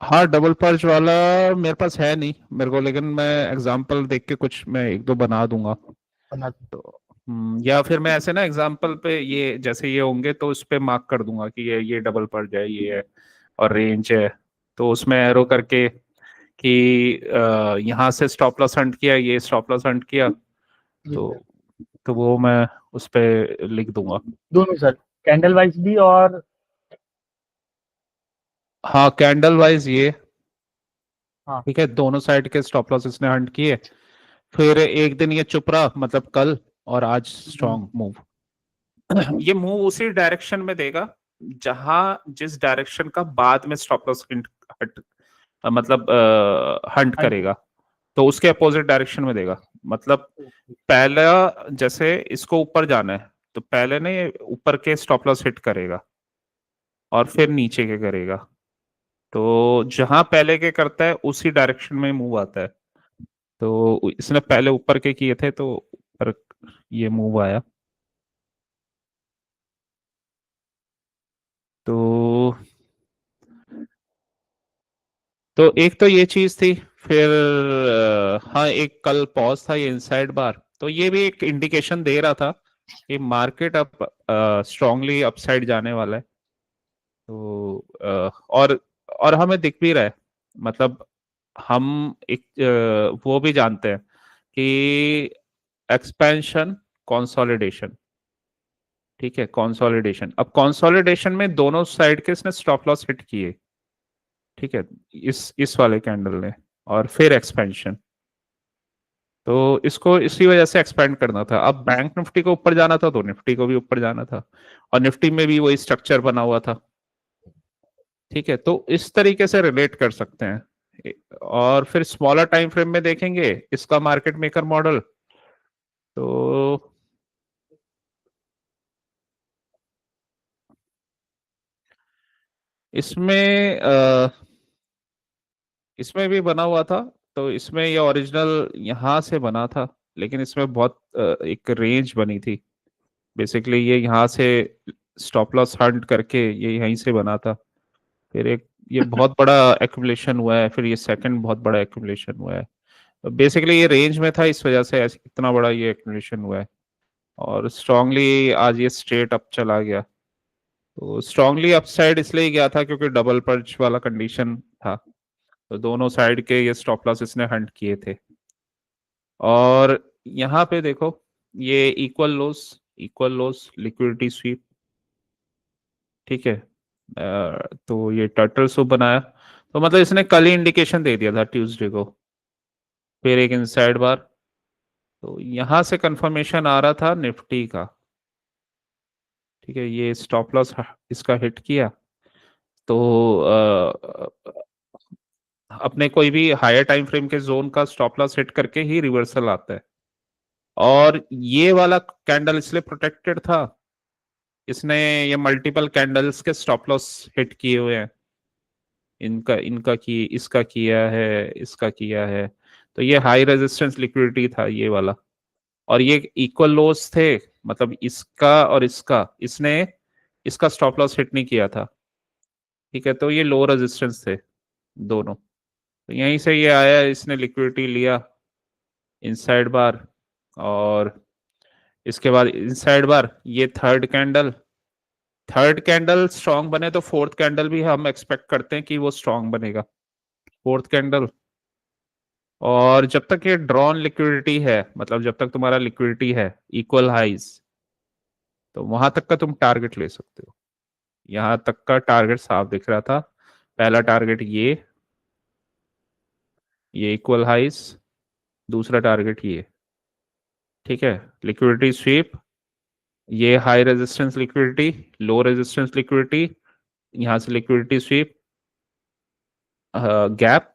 हाँ, डबल पर्च वाला मेरे पास है नहीं मेरे को, लेकिन मैं एग्जांपल देख के कुछ मैं एक दो बना दूंगा। बना दो। तो या फिर मैं ऐसे ना एग्जांपल पे ये जैसे ये होंगे तो उस पे मार्क कर दूंगा कि ये डबल पर्च है, ये है और रेंज है। तो उसमें एरो करके कि यहाँ से स्टॉप लॉस हंट किया, ये स्टॉप लॉस हंट किया, जी सर। तो वो मैं उस पे लिख दूंगा। दोनों सर, कैंडल वाइज भी और। हाँ, कैंडल वाइज ये, हाँ। ठीक है, दोनों साइड के स्टॉप लॉस इसने हंट किए। फिर एक दिन ये चुप रहा, मतलब कल, और आज हम्म, स्ट्रॉन्ग मूव। ये मूव उसी डायरेक्शन में देगा जहां जिस डायरेक्शन का बाद में स्टॉप लॉस हट, मतलब हंट हाँ जी। करेगा, तो उसके अपोजिट डायरेक्शन में देगा। मतलब पहला जैसे इसको ऊपर जाना है, तो पहले ने ये ऊपर के स्टॉप लॉस हिट करेगा और फिर नीचे के करेगा। तो जहां पहले के करता है उसी डायरेक्शन में मूव आता है। तो इसने पहले ऊपर के किए थे, तो ऊपर ये मूव आया। तो एक तो ये चीज थी। फिर हाँ, एक कल पॉज था ये इनसाइड बार, तो ये भी एक इंडिकेशन दे रहा था कि मार्केट अब स्ट्रांगली अपसाइड जाने वाला है। तो और हमें दिख भी रहा है, मतलब हम एक वो भी जानते हैं कि एक्सपेंशन, कंसोलिडेशन, ठीक है, कंसोलिडेशन। अब कंसोलिडेशन में दोनों साइड के इसने स्टॉप लॉस हिट किए, ठीक है, इस वाले कैंडल ने, और फिर एक्सपेंशन। तो इसको इसी वजह से एक्सपेंड करना था। अब बैंक निफ्टी को ऊपर जाना था तो निफ्टी को भी ऊपर जाना था, और निफ्टी में भी वही स्ट्रक्चर बना हुआ था, ठीक है। तो इस तरीके से रिलेट कर सकते हैं। और फिर स्मॉलर टाइम फ्रेम में देखेंगे इसका मार्केट मेकर मॉडल। तो इसमें इसमें भी बना हुआ था। तो इसमें ये ओरिजिनल यहाँ से बना था, लेकिन इसमें बहुत एक रेंज बनी थी। बेसिकली ये यहाँ से स्टॉप लॉस हंट करके ये यहीं से बना था। फिर एक ये बहुत बड़ा एक्यूमुलेशन हुआ है, फिर ये सेकंड बहुत बड़ा एक्यूमुलेशन हुआ है। बेसिकली ये रेंज में था, इस वजह से इतना बड़ा ये एक्यूमुलेशन हुआ है। और स्ट्रांगली आज ये स्ट्रेट अप चला गया। तो स्ट्रांगली अपसाइड इसलिए गया था क्योंकि डबल पंच वाला कंडीशन था। तो दोनों साइड के ये स्टॉप लॉस इसने हंट किए थे। और यहाँ पे देखो, ये इक्वल लोस लिक्विडिटी स्वीप, ठीक है। तो ये टर्टल सूप बनाया, तो मतलब इसने कल ही इंडिकेशन दे दिया था ट्यूसडे को। फिर एक इनसाइड बार, तो यहां से कंफर्मेशन आ रहा था निफ्टी का, ठीक है। ये स्टॉप लॉस इसका हिट किया, तो अपने कोई भी हायर टाइम फ्रेम के जोन का स्टॉप लॉस हिट करके ही रिवर्सल आता है। और ये वाला कैंडल इसलिए प्रोटेक्टेड था, इसने ये मल्टीपल कैंडल्स के स्टॉप लॉस हिट किए हुए हैं। इनका इनका की इसका किया है, इसका किया है। तो ये हाई रेजिस्टेंस लिक्विडिटी था ये वाला। और ये इक्वल लोस थे, मतलब इसका और इसका, इसने इसका स्टॉप लॉस हिट नहीं किया था, ठीक है। तो ये लो रेजिस्टेंस थे दोनों। तो यहीं से ये आया, इसने लिक्विडिटी लिया इनसाइड बार। और इसके बाद इनसाइड बार ये थर्ड कैंडल स्ट्रांग बने तो फोर्थ कैंडल भी हम एक्सपेक्ट करते हैं कि वो स्ट्रांग बनेगा, फोर्थ कैंडल। और जब तक ये ड्रॉन लिक्विडिटी है, मतलब जब तक तुम्हारा लिक्विडिटी है इक्वल हाइज, तो वहां तक का तुम टारगेट ले सकते हो। यहां तक का टारगेट साफ दिख रहा था। पहला टारगेट ये इक्वल हाइज, दूसरा टारगेट ये, ठीक है। लिक्विडिटी स्वीप, ये हाई रेजिस्टेंस लिक्विडिटी, लो रेजिस्टेंस लिक्विडिटी, यहां से लिक्विडिटी स्वीप, गैप।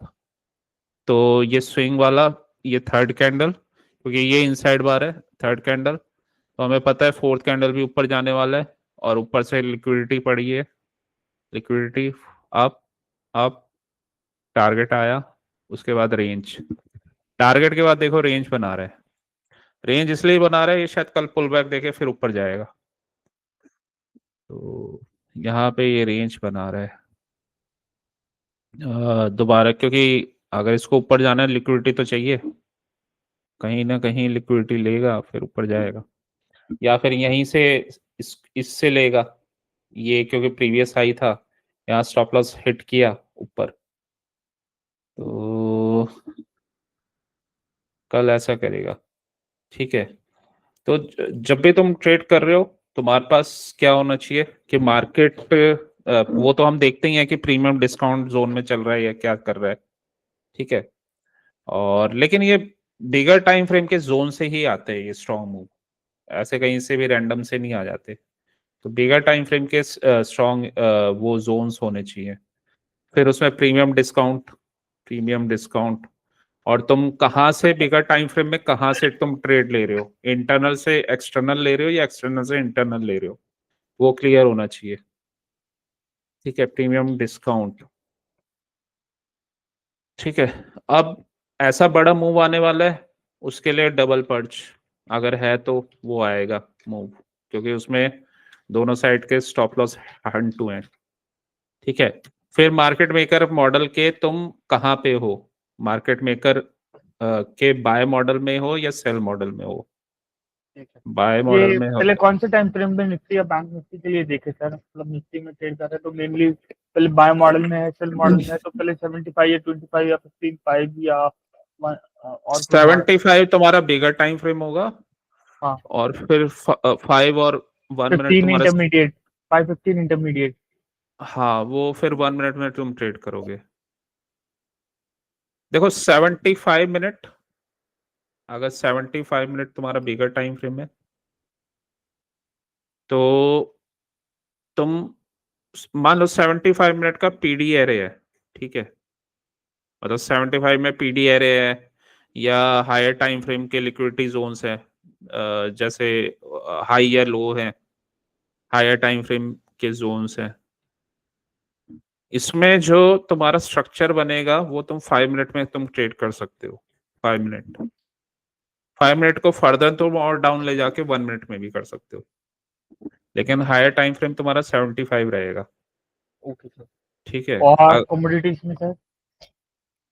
तो ये स्विंग वाला, ये थर्ड कैंडल, क्योंकि ये इनसाइड बार है, थर्ड कैंडल। तो हमें पता है फोर्थ कैंडल भी ऊपर जाने वाला है, और ऊपर से लिक्विडिटी पड़ी है, लिक्विडिटी अप अप, टारगेट आया, उसके बाद रेंज। टारगेट के बाद देखो रेंज बना रहा है। रेंज इसलिए बना रहा है, ये शायद कल पुल बैक देके फिर ऊपर जाएगा। तो यहाँ पे ये रेंज बना रहा है दोबारा, क्योंकि अगर इसको ऊपर जाना है लिक्विडिटी तो चाहिए, कहीं ना कहीं लिक्विडिटी लेगा फिर ऊपर जाएगा। या फिर यहीं से इससे लेगा ये, क्योंकि प्रीवियस हाई था, यहाँ स्टॉप लॉस हिट किया ऊपर, तो कल ऐसा करेगा, ठीक है। तो जब भी तुम ट्रेड कर रहे हो, तुम्हारे पास क्या होना चाहिए कि मार्केट, वो तो हम देखते ही हैं कि प्रीमियम डिस्काउंट जोन में चल रहा है या क्या कर रहा है, ठीक है। और लेकिन ये बिगर टाइम फ्रेम के जोन से ही आते हैं ये स्ट्रॉन्ग मूव, ऐसे कहीं से भी रैंडम से नहीं आ जाते। तो बिगर टाइम फ्रेम के स्ट्रॉन्ग वो जोन्स होने चाहिए। फिर उसमें प्रीमियम डिस्काउंट, और तुम कहाँ से बिगर टाइम फ्रेम में कहाँ से तुम ट्रेड ले रहे हो, इंटरनल से एक्सटर्नल ले रहे हो या एक्सटर्नल से इंटरनल ले रहे हो, वो क्लियर होना चाहिए, ठीक है। प्रीमियम डिस्काउंट, ठीक है। अब ऐसा बड़ा मूव आने वाला है, उसके लिए डबल पर्च अगर है तो वो आएगा मूव, क्योंकि उसमें दोनों साइड के स्टॉप लॉस हंट टू हैं, ठीक है। फिर मार्केट मेकर मॉडल के तुम कहाँ पे हो, मार्केट मेकर के बाय मॉडल में हो या सेल मॉडल में हो। ठीक है। बाय मॉडल ये में हो, पहले कौन से टाइम फ्रेम में निफ्टी या बैंक निफ्टी के लिए देखे सर, मतलब निफ्टी में ट्रेड कर रहे हैं तो मेनली पहले बाय मॉडल में है, सेल मॉडल में है, तो पहले 75 या 25 या 15 5 या और कोई मॉडल। 75 तुम्हारा बिगर टाइम फ्रेम होगा, हाँ, और फिर 5 और 1 मिनट 15 तुम्हारा, इंटरमीडिएट, 515 इंटरमीडिएट। हाँ वो फिर 1 मिनट में तुम ट्रेड करोगे। देखो 75 मिनट, अगर 75 मिनट तुम्हारा बिगर टाइम फ्रेम है, तो तुम मान लो 75 मिनट का पीडी एरे है, ठीक है। मतलब 75 में पीडी एरे है, या हायर टाइम फ्रेम के लिक्विडिटी जोन्स है, जैसे हाई या लो है, हायर टाइम फ्रेम के जोन्स हैं, इसमें जो तुम्हारा स्ट्रक्चर बनेगा वो तुम 5 मिनट में तुम ट्रेड कर सकते हो। 5 मिनट को फर्दर तुम और डाउन ले जाके 1 मिनट में भी कर सकते हो, लेकिन हायर टाइम फ्रेम तुम्हारा 75 रहेगा। Okay sir. ठीक है। और कमोडिटीज में सर?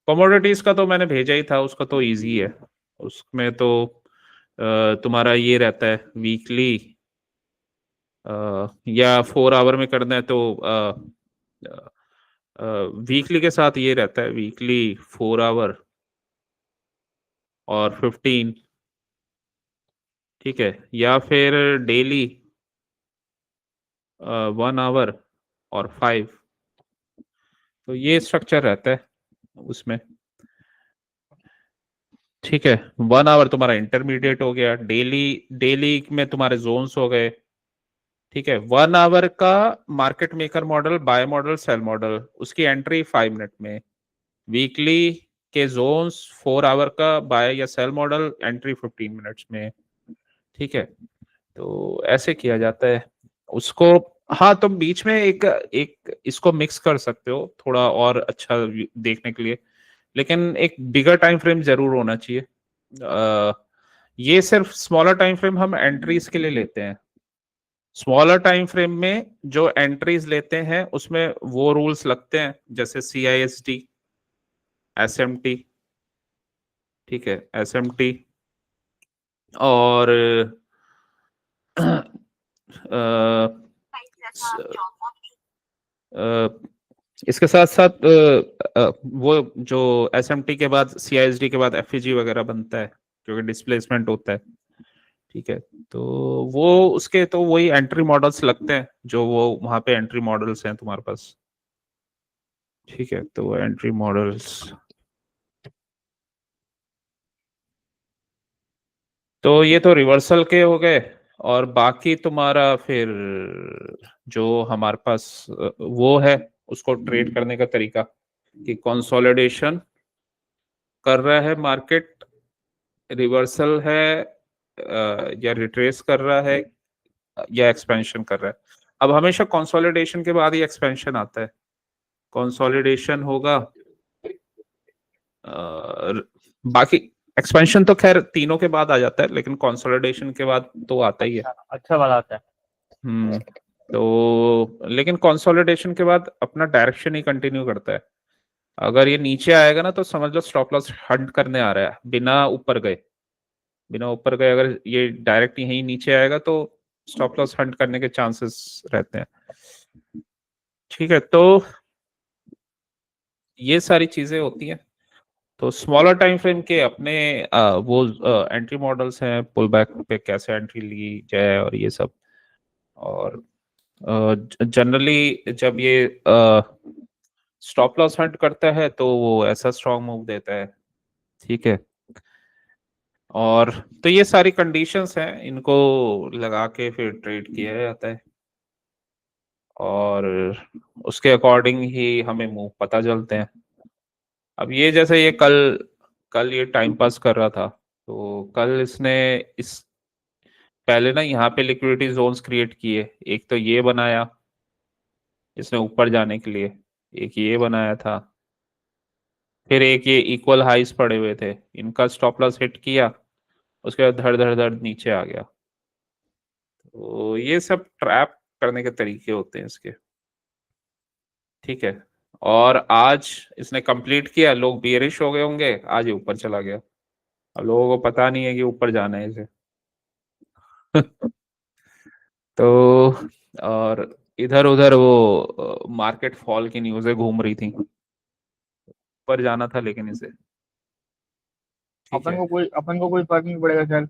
कमोडिटीज का तो मैंने भेजा ही था, उसका तो इजी है। उसमें तो तुम्हारा ये रहता है वीकली या 4 आवर में करना है तो वीकली के साथ ये रहता है वीकली 4 आवर और 15। ठीक है, या फिर डेली 1 आवर और 5। तो ये स्ट्रक्चर रहता है उसमें। ठीक है, 1 आवर तुम्हारा इंटरमीडिएट हो गया, डेली डेली में तुम्हारे जोन्स हो गए। ठीक है, 1 आवर का market maker model, buy model, sell model, उसकी एंट्री 5 मिनट में। वीकली के जोन्स 4 आवर का बाय या सेल मॉडल, एंट्री 15 मिनट्स में। ठीक है, तो ऐसे किया जाता है उसको। हाँ, तुम बीच में एक एक इसको मिक्स कर सकते हो थोड़ा और अच्छा देखने के लिए, लेकिन एक बिगर टाइम फ्रेम जरूर होना चाहिए। ये सिर्फ स्मॉलर टाइम फ्रेम हम एंट्रीज के लिए लेते हैं। स्मॉलर टाइम फ्रेम में जो एंट्रीज लेते हैं उसमें वो रूल्स लगते हैं जैसे CISD, SMT। ठीक है, SMT और इसके साथ साथ वो जो SMT के बाद CISD के बाद FEG वगैरह बनता है क्योंकि डिस्प्लेसमेंट होता है। ठीक है, तो वो उसके तो वही एंट्री मॉडल्स लगते हैं जो वो वहां पे एंट्री मॉडल्स हैं तुम्हारे पास। ठीक है, तो एंट्री मॉडल्स तो ये तो रिवर्सल के हो गए। और बाकी तुम्हारा फिर जो हमारे पास वो है उसको ट्रेड करने का तरीका कि कंसोलिडेशन कर रहा है मार्केट, रिवर्सल है या रिट्रेस कर रहा है या एक्सपेंशन कर रहा है। अब हमेशा कंसोलिडेशन के बाद ही एक्सपेंशन आता है। कंसोलिडेशन होगा बाकी एक्सपेंशन तो खैर तीनों के बाद आ जाता है, लेकिन कंसोलिडेशन के बाद तो आता ही है। अच्छा वाला आता है। तो लेकिन कंसोलिडेशन के बाद अपना डायरेक्शन ही कंटिन्यू करता है। अगर ये नीचे आएगा ना तो समझ लो स्टॉप लॉस हंट करने आ रहा है बिना ऊपर गए। बिना ऊपर गए अगर ये डायरेक्ट यहीं नीचे आएगा तो स्टॉप लॉस हंट करने के चांसेस रहते हैं। ठीक है, तो ये सारी चीजें होती हैं। तो स्मॉलर टाइम फ्रेम के अपने वो एंट्री मॉडल्स हैं, पुल बैक पे कैसे एंट्री ली जाए और ये सब। और जनरली जब ये स्टॉप लॉस हंट करता है तो वो ऐसा स्ट्रॉन्ग मूव देता है। ठीक है, और तो ये सारी कंडीशंस हैं, इनको लगा के फिर ट्रेड किया जाता है और उसके अकॉर्डिंग ही हमें मूव पता चलते हैं। अब ये जैसे ये कल कल ये टाइम पास कर रहा था तो कल इसने इस पहले ना यहाँ पे लिक्विडिटी जोन्स क्रिएट किए। एक तो ये बनाया इसने ऊपर जाने के लिए, एक ये बनाया था, फिर एक ये इक्वल हाइस पड़े हुए थे, इनका स्टॉप लॉस हिट किया, उसके बाद धड़ धड़ धड़ नीचे आ गया। तो ये सब ट्रैप करने के तरीके होते हैं इसके। ठीक है, और आज इसने कंप्लीट किया, लोग बियरिश हो गए होंगे, आज ये ऊपर चला गया। अब लोगों को पता नहीं है कि ऊपर जाना है इसे। तो और इधर उधर वो मार्केट फॉल की न्यूज़ें घूम रही थी, ऊपर जाना था लेकिन इसे। ठीक है, अपन को कोई फर्क नहीं पड़ेगा सर,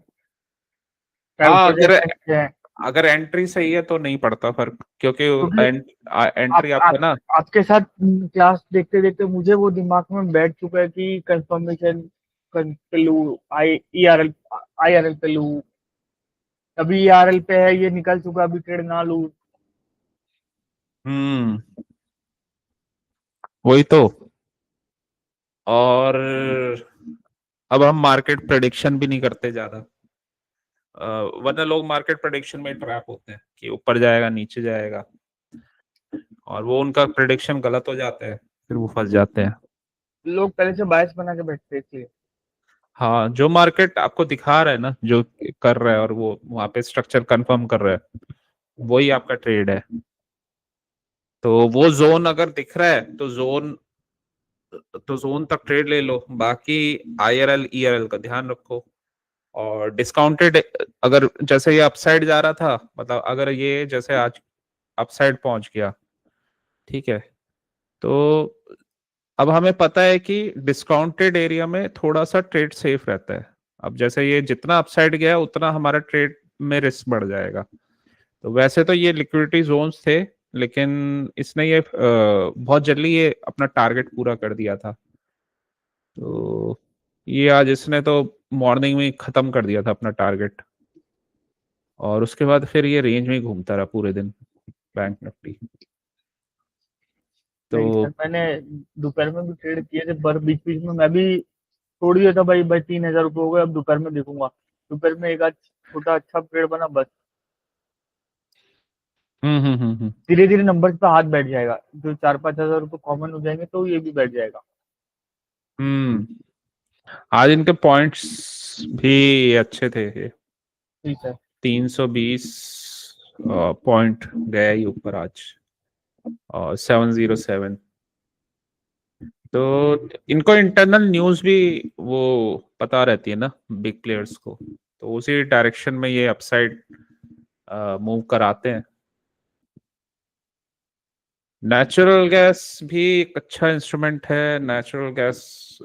चाहे हाँ, ऊपर जाए चाहे नीचे जाए। अगर एंट्री सही है तो नहीं पड़ता फर्क, क्योंकि क्योंकि एंट्री आपका ना। आपके साथ क्लास देखते देखते मुझे वो दिमाग में बैठ चुका है कि कंफर्मेशन पे लूं, आई आर एल पे लूं, अभी ERL पे है, ये निकल चुका, अभी ट्रेड ना लूं। हम्म, वही तो। और अब हम मार्केट प्रेडिक्शन भी नहीं करते ज्यादा, वरना लोग मार्केट प्रेडिक्शन में ट्रैप होते हैं कि ऊपर जाएगा नीचे जाएगा। और वो उनका प्रिडिक्शन गलत हो जाता है, फिर वो फंस जाते हैं। लोग पहले से बायस बना के बैठते हैं इसलिए। हाँ, जो मार्केट आपको दिखा रहा है ना, जो कर रहा है और वो वहां पे स्ट्रक्चर कंफर्म कर रहा है, वही आपका ट्रेड है। तो वो जोन अगर दिख रहा है तो जोन तक ट्रेड ले लो, बाकी IRL ERL का ध्यान रखो। और डिस्काउंटेड, अगर जैसे ये अपसाइड जा रहा था, मतलब अगर ये जैसे आज अपसाइड पहुंच गया, ठीक है, तो अब हमें पता है कि डिस्काउंटेड एरिया में थोड़ा सा ट्रेड सेफ रहता है। अब जैसे ये जितना अपसाइड गया उतना हमारा ट्रेड में रिस्क बढ़ जाएगा। तो वैसे तो ये लिक्विडिटी जोन्स थे, लेकिन इसने ये बहुत जल्दी ये अपना टारगेट पूरा कर दिया था। तो ये आज इसने तो मॉर्निंग में ही खत्म कर दिया था अपना टारगेट, और उसके बाद फिर ये रेंज में ही घूमता रहा पूरे दिन, बैंक निफ्टी। तो नहीं सर, मैंने दोपहर में भी ट्रेड किए थे, पर बीच बीच में मैं भी छोड़ दिया था भाई। 3,000 रुपये हो गए, अब दोपहर में देखूंगा। दोपहर में एक आध छोटा अच्छा ट्रेड बना बस। हम्म। धीरे धीरे नंबर्स पे हाथ बैठ जाएगा, जो 4-5 हज़ार रुपये कॉमन हो जाएंगे तो ये भी बैठ जाएगा। हम्म। आज इनके पॉइंट्स भी अच्छे थे ये। ठीक है। 320 पॉइंट गया ही ऊपर आज, और 707। तो इनको इंटरनल न्यूज भी वो पता रहती है ना बिग प्लेयर्स को, तो उसी डायरेक्शन में ये अपसाइड मूव कराते हैं। नेचुरल गैस भी एक अच्छा इंस्ट्रूमेंट है। नेचुरल गैस,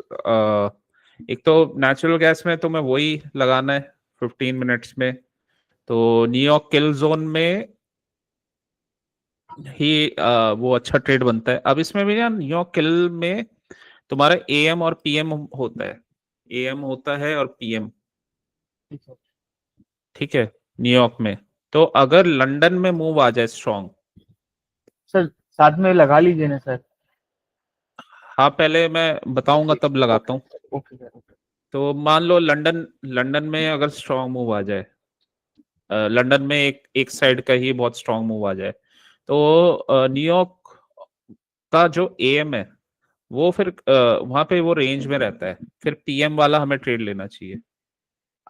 एक तो नेचुरल गैस में तुम्हें वही लगाना है 15 मिनट्स में। तो न्यूयॉर्क किल जोन में ही वो अच्छा ट्रेड बनता है। अब इसमें भी ना न्यूयॉर्क किल में तुम्हारा AM और PM होता है, AM होता है और PM, ठीक है ठीक है, न्यूयॉर्क में। तो अगर लंदन में मूव आ जाए स्ट्रॉन्ग, सर, साथ में लगा लीजिए ना सर। हाँ पहले मैं बताऊंगा तब लगाता ओके हूँ। Okay sir, okay. तो मान लो लंदन लंदन में अगर स्ट्रॉन्ग मूव आ जाए, लंदन में एक एक साइड का ही बहुत स्ट्रॉन्ग मूव आ जाए, तो न्यूयॉर्क का जो AM है वो फिर वहां पे वो रेंज में रहता है, फिर PM वाला हमें ट्रेड लेना चाहिए।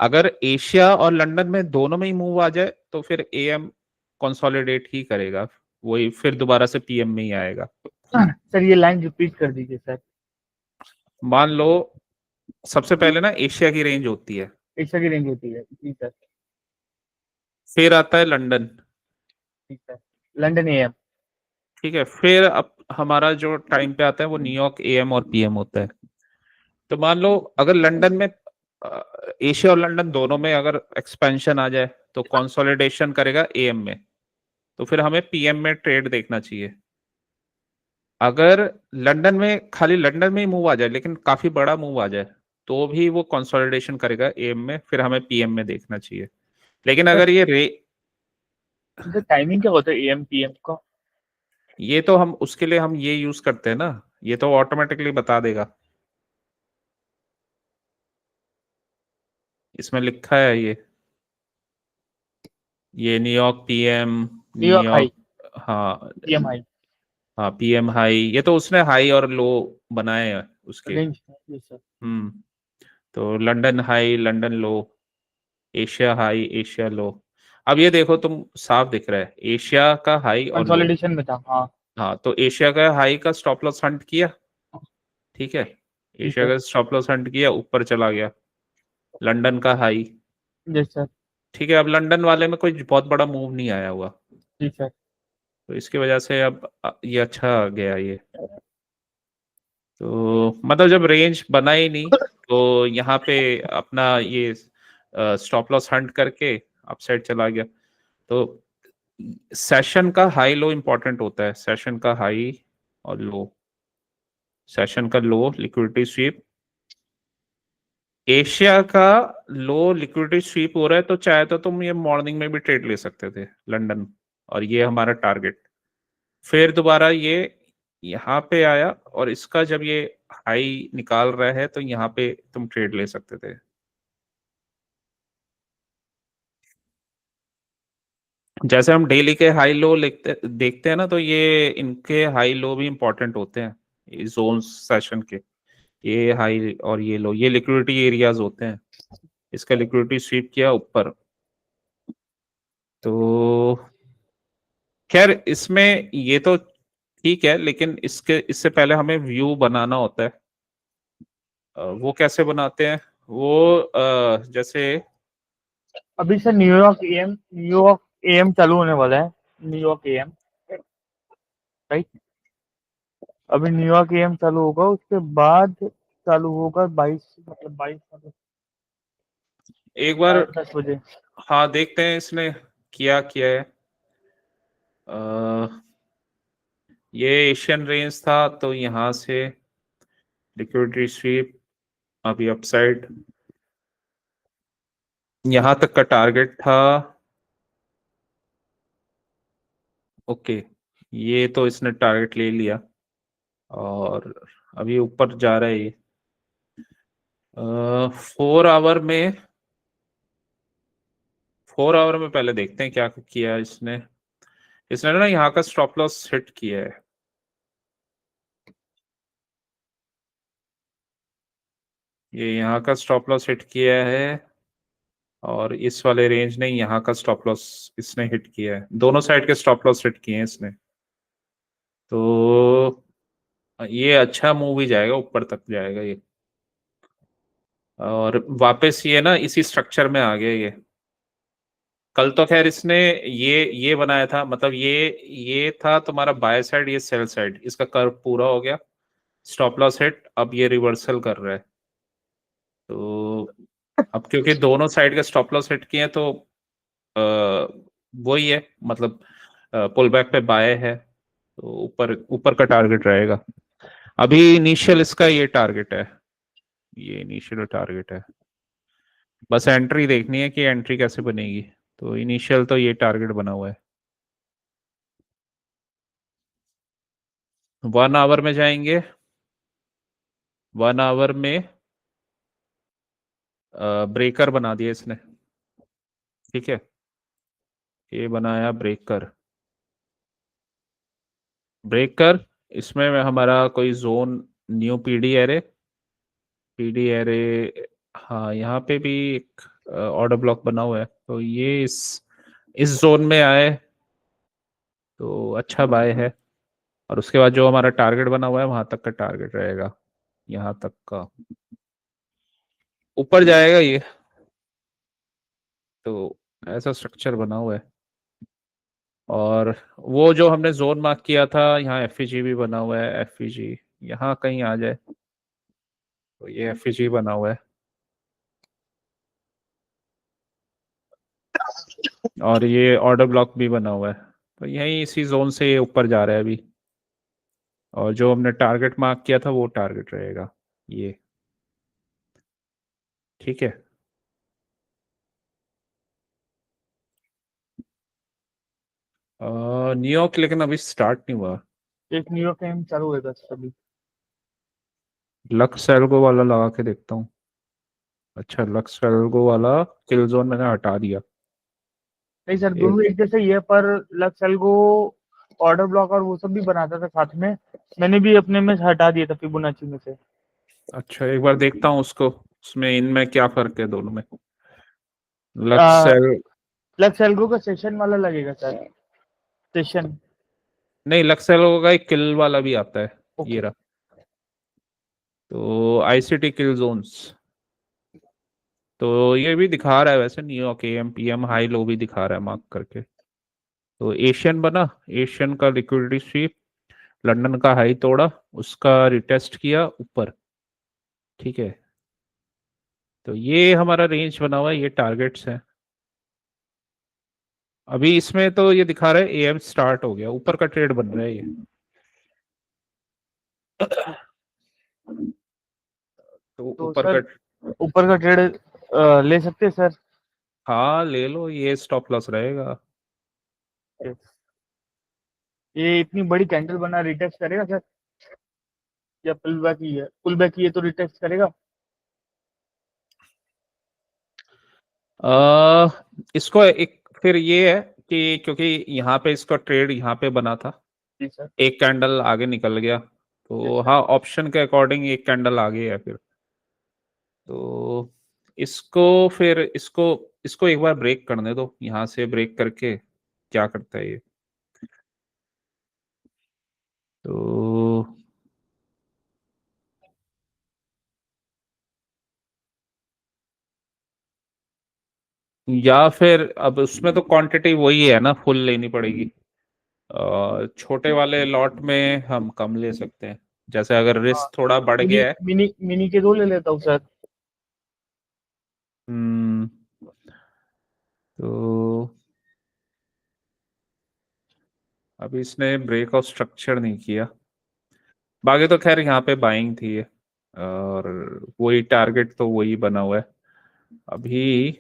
अगर एशिया और लंदन में दोनों में ही मूव आ जाए तो फिर AM कंसोलिडेट ही करेगा, वही फिर दोबारा से PM में ही आएगा। सर ये लाइन रिपीट कर दीजिए सर। मान लो सबसे पहले ना एशिया की रेंज होती है, एशिया की रेंज होती है, जी सर। फिर आता है लंदन, ठीक है। London AM। ठीक है, फिर अब हमारा जो टाइम पे आता है वो न्यूयॉर्क AM और PM होता है। तो मान लो अगर लंदन में एशिया और लंदन दोनों में अगर एक्सपेंशन आ जाए तो कंसोलिडेशन करेगा AM में, तो फिर हमें PM में ट्रेड देखना चाहिए। अगर लंदन में खाली लंदन में ही मूव आ जाए लेकिन काफी बड़ा मूव आ जाए, तो भी वो कंसोलिडेशन करेगा AM में, फिर हमें PM में देखना चाहिए। लेकिन सर अगर इनका टाइमिंग क्या होता है AM PM का? ये तो हम उसके लिए हम ये यूज करते हैं ना, ये तो ऑटोमेटिकली बता देगा, इसमें लिखा है ये New York PM, New York high, New York, हाँ, PM हाई, हाँ PM हाई, ये तो उसने हाई और लो बनाए हैं उसके। रेंज। जी सर। हम्म। तो लंदन हाई, लंदन लो, एशिया हाई, एशिया लो। अब ये देखो तुम, साफ दिख रहा है एशिया का हाई और लो। कंसोलिडेशन में था, हाँ। हाँ, तो एशिया का हाई का स्टॉप लॉस हंट किया, ठीक है, ठीक एशिया है। का स्टॉप लॉस हंट किया, ऊपर चला गया। लंदन का हाई, जी सर। ठीक है, अब लंदन वाले में कोई बहुत बड़ा मूव नहीं आया हुआ, जी सर। तो इसकी वजह से अब ये अच्छा गया ये। तो मतलब जब रेंज बना ही नहीं, तो यहाँ पे अपना ये स्टॉप लॉस हंट करके अपसाइड चला गया। तो सेशन का हाई लो इंपॉर्टेंट होता है, सेशन का हाई और लो, सेशन का लो लिक्विडिटी स्वीप। एशिया का लो लिक्विडिटी स्वीप हो रहा है, तो चाहे तो तुम ये मॉर्निंग में भी ट्रेड ले सकते थे लंदन, और ये हमारा टारगेट। फिर दोबारा ये यहाँ पे आया, और इसका जब ये हाई निकाल रहा है तो यहाँ पे तुम ट्रेड ले सकते थे। जैसे हम डेली के हाई लो देखते हैं ना, तो ये इनके हाई लो भी इंपॉर्टेंट होते हैं जोन सेशन के। ये हाई और ये लो, ये लिक्विडिटी एरियाज होते हैं। इसका लिक्विडिटी स्वीप किया ऊपर, तो खैर इसमें ये तो ठीक है, लेकिन इससे पहले हमें व्यू बनाना होता है। वो कैसे बनाते हैं? वो जैसे अभी सर न्यूयॉर्क एएम चालू होने वाला है। New York am, right. अभी न्यूयॉर्क एएम चालू होगा, उसके बाद चालू होगा 22, मतलब 22 मतलब एक बार 10 बजे। हाँ देखते हैं इसने किया किया है। ये एशियन रेंज था, तो यहाँ से लिक्विडिटी स्वीप अभी अपसाइड, यहाँ तक का टारगेट था। ओके, ये तो इसने टारगेट ले लिया और अभी ऊपर जा रहा है ये। 4 आवर में, 4 आवर में पहले देखते हैं क्या किया इसने। इसने ना यहाँ का स्टॉप लॉस हिट किया है। ये यहाँ का स्टॉप लॉस हिट किया है और इस वाले रेंज ने यहाँ का स्टॉप लॉस इसने हिट किया है। दोनों साइड के स्टॉप लॉस हिट किए हैं इसने, तो ये अच्छा मूव ही जाएगा, ऊपर तक जाएगा ये। और वापस ये ना इसी स्ट्रक्चर में आ गया ये। कल तो खैर इसने ये बनाया था, मतलब ये था तुम्हारा बाय साइड, ये सेल साइड, इसका कर्व पूरा हो गया, स्टॉप लॉस हिट, अब ये रिवर्सल कर रहा है। तो अब क्योंकि दोनों साइड के स्टॉप लॉस हिट किए हैं, तो वही है, मतलब पुल बैक पे बाय है, तो ऊपर ऊपर का टारगेट रहेगा। अभी इनिशियल इसका ये टारगेट है, ये इनिशियल टारगेट है। बस एंट्री देखनी है कि एंट्री कैसे बनेगी। तो इनिशियल तो ये टारगेट बना हुआ है। 1 आवर में जाएंगे। 1 आवर में ब्रेकर बना दिया इसने, ठीक है। ये बनाया ब्रेकर, ब्रेकर इसमें हमारा कोई जोन, न्यू पीडी एरे, हाँ यहाँ पे भी एक ऑर्डर ब्लॉक बना हुआ है, तो ये इस जोन में आए तो अच्छा बाय है। और उसके बाद जो हमारा टारगेट बना हुआ है वहां तक का टारगेट रहेगा, यहाँ तक का। ऊपर जाएगा ये, तो ऐसा स्ट्रक्चर बना हुआ है। और वो जो हमने जोन मार्क किया था, यहाँ एफईजी भी बना हुआ है, एफईजी यहाँ कहीं आ जाए, तो ये एफईजी बना हुआ है। और ये ऑर्डर ब्लॉक भी बना हुआ है, तो यही इसी जोन से ये ऊपर जा रहा है अभी। और जो हमने टारगेट मार्क किया था वो टारगेट रहेगा ये, ठीक है। न्यूयॉर्क लेकिन अभी स्टार्ट नहीं हुआ। एक न्यूयॉर्क एएम चालू होगा सर अभी। लक्स एल्गो वाला लगा के देखता हूँ। अच्छा, लक्स एल्गो वाला किल जोन मैंने हटा दिया। नहीं सर, एक, दोनों एक जैसे ही है, पर लक्सल्गो ऑर्डर ब्लॉक और वो सब भी बनाता था साथ में। मैंने भी अपने में से हटा दिया था फिबोनाची में से। अच्छा एक बार देखता हूँ उसको, उसमें इनमें क्या फर्क है दोनों में। लक्स एल लक्सल्गो का सेशन वाला लगेगा सर, सेशन। नहीं, लक्स एल्गो का एक किल वाला भी आता है, ये ओके। रहा। तो आईसीटी किल जोन्स, तो ये भी दिखा रहा है वैसे, New York am PM high low भी दिखा रहा है मार्क करके। तो एशियन बना, एशियन का लिक्विडिटी स्वीप, लंदन का हाई तोड़ा, उसका रिटेस्ट किया ऊपर, ठीक है। तो ये हमारा रेंज बना हुआ है, ये टारगेट्स हैं। अभी इसमें तो ये दिखा रहा है एएम स्टार्ट हो गया, ऊपर का ट्रेड बन रहा है ये। तो तो ऊपर सर का, ऊपर का ट्रेड ले सकते हैं सर? हाँ ले लो, ये स्टॉप लॉस रहेगा। ये इतनी बड़ी कैंडल बना, रिटेस्ट करेगा सर? या पुल बैक ही है? पुल बैक ही है तो रिटेस्ट करेगा? इसको एक फिर ये है कि क्योंकि यहाँ पे इसका ट्रेड यहाँ पे बना था, जी सर। एक कैंडल आगे निकल गया, तो Yes, sir. हाँ ऑप्शन के अकॉर्डिंग एक कैंडल आगे है फिर। तो इसको फिर इसको इसको एक बार ब्रेक करने दो, यहाँ से ब्रेक करके क्या करता है ये। तो या फिर अब उसमें तो क्वांटिटी वही है ना, फुल लेनी पड़ेगी। छोटे वाले लॉट में हम कम ले सकते हैं, जैसे अगर हाँ, रिस्क थोड़ा बढ़ मिनी गया है। मिनी मिनी के 2 ले लेता हूँ सर। हम्म, तो अभी इसने ब्रेक ऑफ स्ट्रक्चर नहीं किया, बाकी तो खैर यहाँ पे बाइंग थी और वही टारगेट तो वही बना हुआ है अभी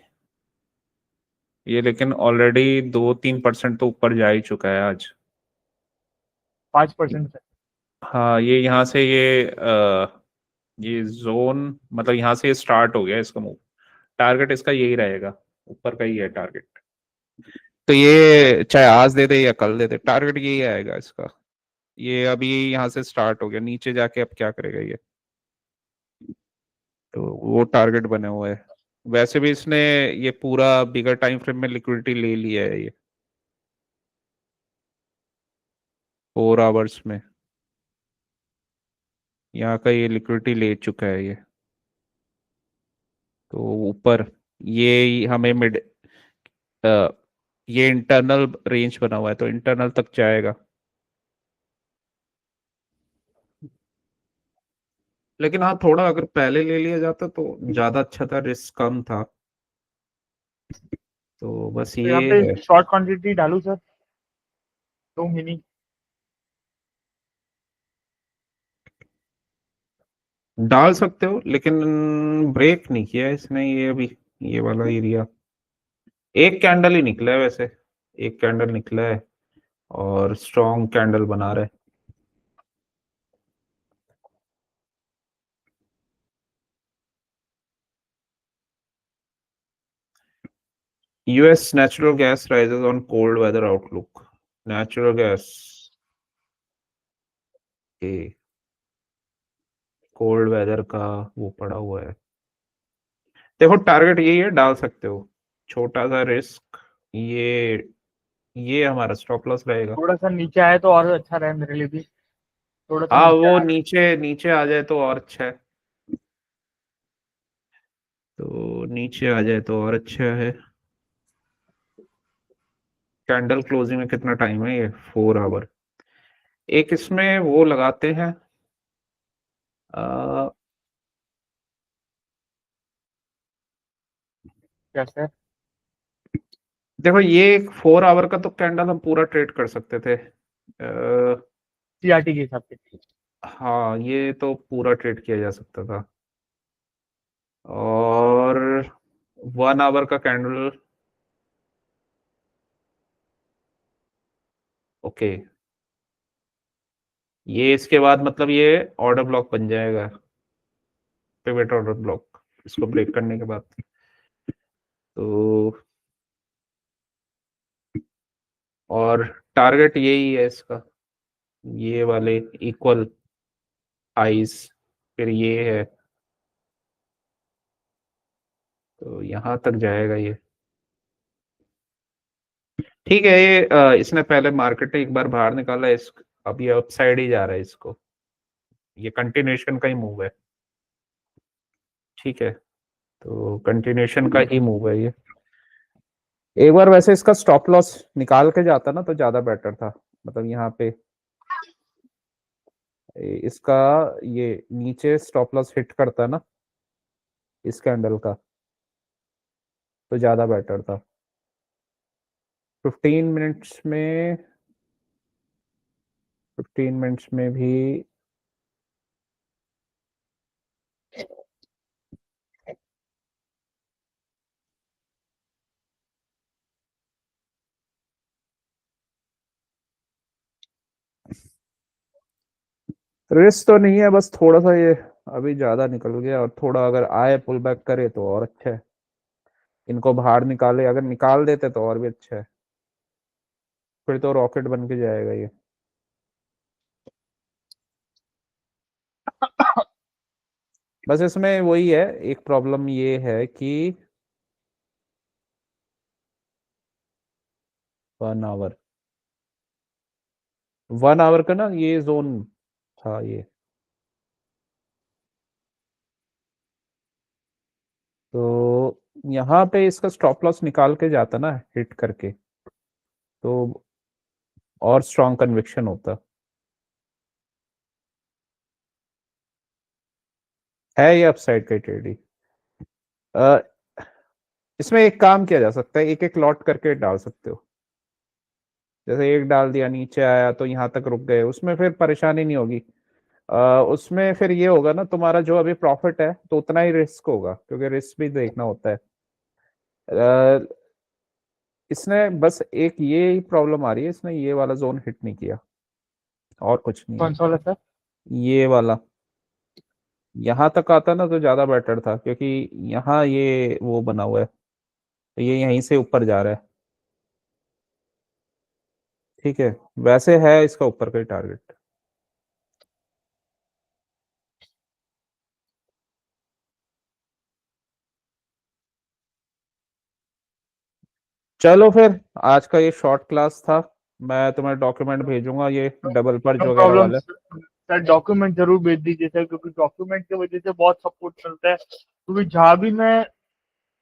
ये, लेकिन ऑलरेडी 2-3% तो ऊपर जा ही चुका है आज। 5% सर। हाँ ये यहाँ से ये जोन मतलब यहाँ से स्टार्ट हो गया इसका मूव, टारगेट इसका यही रहेगा, ऊपर का ही है टारगेट। तो ये चाहे आज दे दे या कल दे दे, टारगेट यही आएगा इसका। ये अभी यहाँ से स्टार्ट हो गया, नीचे जाके अब क्या करेगा ये, तो वो टारगेट बने हुए है। वैसे भी इसने ये पूरा बिगर टाइम फ्रेम में लिक्विडिटी ले लिया है ये 4 आवर्स में, यहाँ का ये लिक्विडिटी ले चुका है ये। तो ऊपर ये हमें मिड ये इंटरनल रेंज बना हुआ है, तो इंटरनल तक जाएगा। लेकिन हाँ थोड़ा अगर पहले ले लिया जाता तो ज्यादा अच्छा था, रिस्क कम था। तो बस तो यहाँ ये पे है। शॉर्ट क्वांटिटी डालूं सर, 2 मिनी। डाल सकते हो, लेकिन ब्रेक नहीं किया है इसने ये अभी, ये वाला एरिया। एक कैंडल ही निकला है वैसे, एक कैंडल निकला है और स्ट्रॉन्ग कैंडल बना रहा है। US natural gas rises on cold weather outlook, natural gas के कोल्ड वेदर का वो पड़ा हुआ है। देखो टारगेट यही है, डाल सकते हो, छोटा सा रिस्क। ये हमारा स्टॉप लॉस रहेगा। थोड़ा सा नीचे आए तो और अच्छा रहे मेरे लिए भी। थोड़ा सा हाँ नीचे वो आया। नीचे नीचे आ जाए तो और अच्छा है, तो नीचे आ जाए तो और अच्छा है। कैंडल क्लोजिंग में कितना टाइम है ये, 4 आवर। एक इसमें वो लगाते हैं आ, क्या सर? देखो ये 4 आवर का तो कैंडल हम पूरा ट्रेड कर सकते थे। सीआरटी के हिसाब से। हाँ ये तो पूरा ट्रेड किया जा सकता था। और 1 आवर का कैंडल, ओके, ये इसके बाद मतलब ये ऑर्डर ब्लॉक बन जाएगा, पिवट ऑर्डर ब्लॉक इसको ब्रेक करने के बाद। तो और टारगेट यही है इसका, ये वाले इक्वल आइस, फिर ये है, तो यहाँ तक जाएगा ये। ठीक है ये इसने पहले मार्केट एक बार बाहर निकाला है, इस अब ये अपसाइड ही जा रहा है इसको, ये कंटिन्यूशन का ही मूव है। ठीक है, तो कंटिन्यूशन का ही मूव है ये। एक बार वैसे इसका स्टॉप लॉस निकाल के जाता ना तो ज्यादा बेटर था, मतलब यहाँ पे इसका ये नीचे स्टॉप लॉस हिट करता ना इस कैंडल का, तो ज्यादा बेटर था। 15 मिनट्स में, 15 मिनट्स में भी रिस्क तो नहीं है, बस थोड़ा सा ये अभी ज्यादा निकल गया, और थोड़ा अगर आए पुल बैक करे तो और अच्छा है। इनको बाहर निकाले, अगर निकाल देते तो और भी अच्छा है। फिर तो रॉकेट बन के जाएगा ये। बस इसमें वही है, एक प्रॉब्लम ये है कि 1 आवर, 1 आवर का ना ये जोन था ये। तो यहाँ पे इसका स्टॉप लॉस निकाल के जाता ना हिट करके, तो और स्ट्रॉन्ग कन्विक्शन होता। है ये अपसाइड का ट्रेड। इसमें एक काम किया जा सकता है, एक एक लॉट करके डाल सकते हो। जैसे एक डाल दिया, नीचे आया तो यहाँ तक रुक गए, उसमें फिर परेशानी नहीं होगी। उसमें फिर ये होगा ना, तुम्हारा जो अभी प्रॉफिट है तो उतना ही रिस्क होगा, क्योंकि रिस्क भी देखना होता है। अ, इसने बस एक ये ही प्रॉब्लम आ रही है, इसने ये वाला जोन हिट नहीं किया, और कुछ नहीं है। कौन सा वाला सर? ये वाला यहाँ तक आता ना तो ज्यादा बेटर था, क्योंकि यहाँ ये वो बना हुआ है, तो ये यहीं से ऊपर जा रहा है। ठीक है, वैसे है इसका ऊपर का टारगेट। चलो फिर, आज का ये शॉर्ट क्लास था। मैं तुम्हें डॉक्यूमेंट भेजूंगा, ये डबल पर्च नो वगैरह प्रॉब्लम वाले। सर, डॉक्यूमेंट जरूर भेज दीजिए सर, क्योंकि डॉक्यूमेंट की वजह से बहुत सपोर्ट मिलता है। क्योंकि जहाँ भी मैं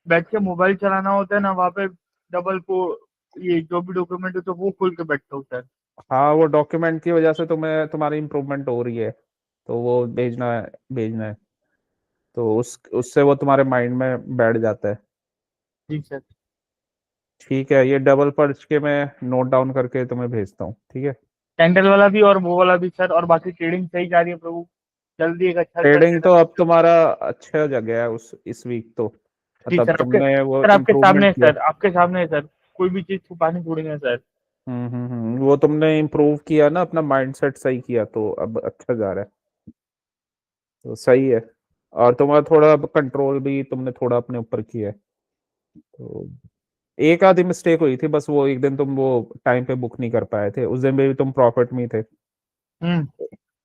बैठ के मोबाइल चलाना होता है ना, वहाँ पे डबल को ये जो भी डॉक्यूमेंट होता है वो खोल के बैठता हूँ सर। हाँ, वो डॉक्यूमेंट की वजह से तुम्हें तुम्हारी इम्प्रूवमेंट हो रही है, तो वो भेजना है, भेजना है। तो उससे वो तुम्हारे माइंड में बैठ जाता है। जी सर। ठीक है, ये डबल पर्च के मैं नोट डाउन करके तुम्हें भेजता हूँ, ठीक है। कैंडल वाला भी और वो वाला भी सर, और बाकी ट्रेडिंग सही जा रही है प्रभु। जल्दी एक अच्छा सा ट्रेडिंग तो ट्रेडर। अब तुम्हारा अच्छा जगह है उस इस वीक तो, जी मतलब सर, आपके तुमने वो सर आपके सामने इम्प्रूवमेंट है किया। सर, आपके सामने है सर। कोई भी चीज छुपानी थोड़ी ना है सर। वो तुमने इम्प्रूव किया ना, अपना माइंडसेट सही किया, तो अब अच्छा जा रहा है, तो सही है। और तुम्हारा थोड़ा कंट्रोल भी तुमने थोड़ा अपने ऊपर किया है। तो एक आधी मिस्टेक हुई थी बस, वो एक दिन तुम वो टाइम पे बुक नहीं कर पाए थे, उस दिन भी तुम प्रॉफिट में ही थे। हम्म।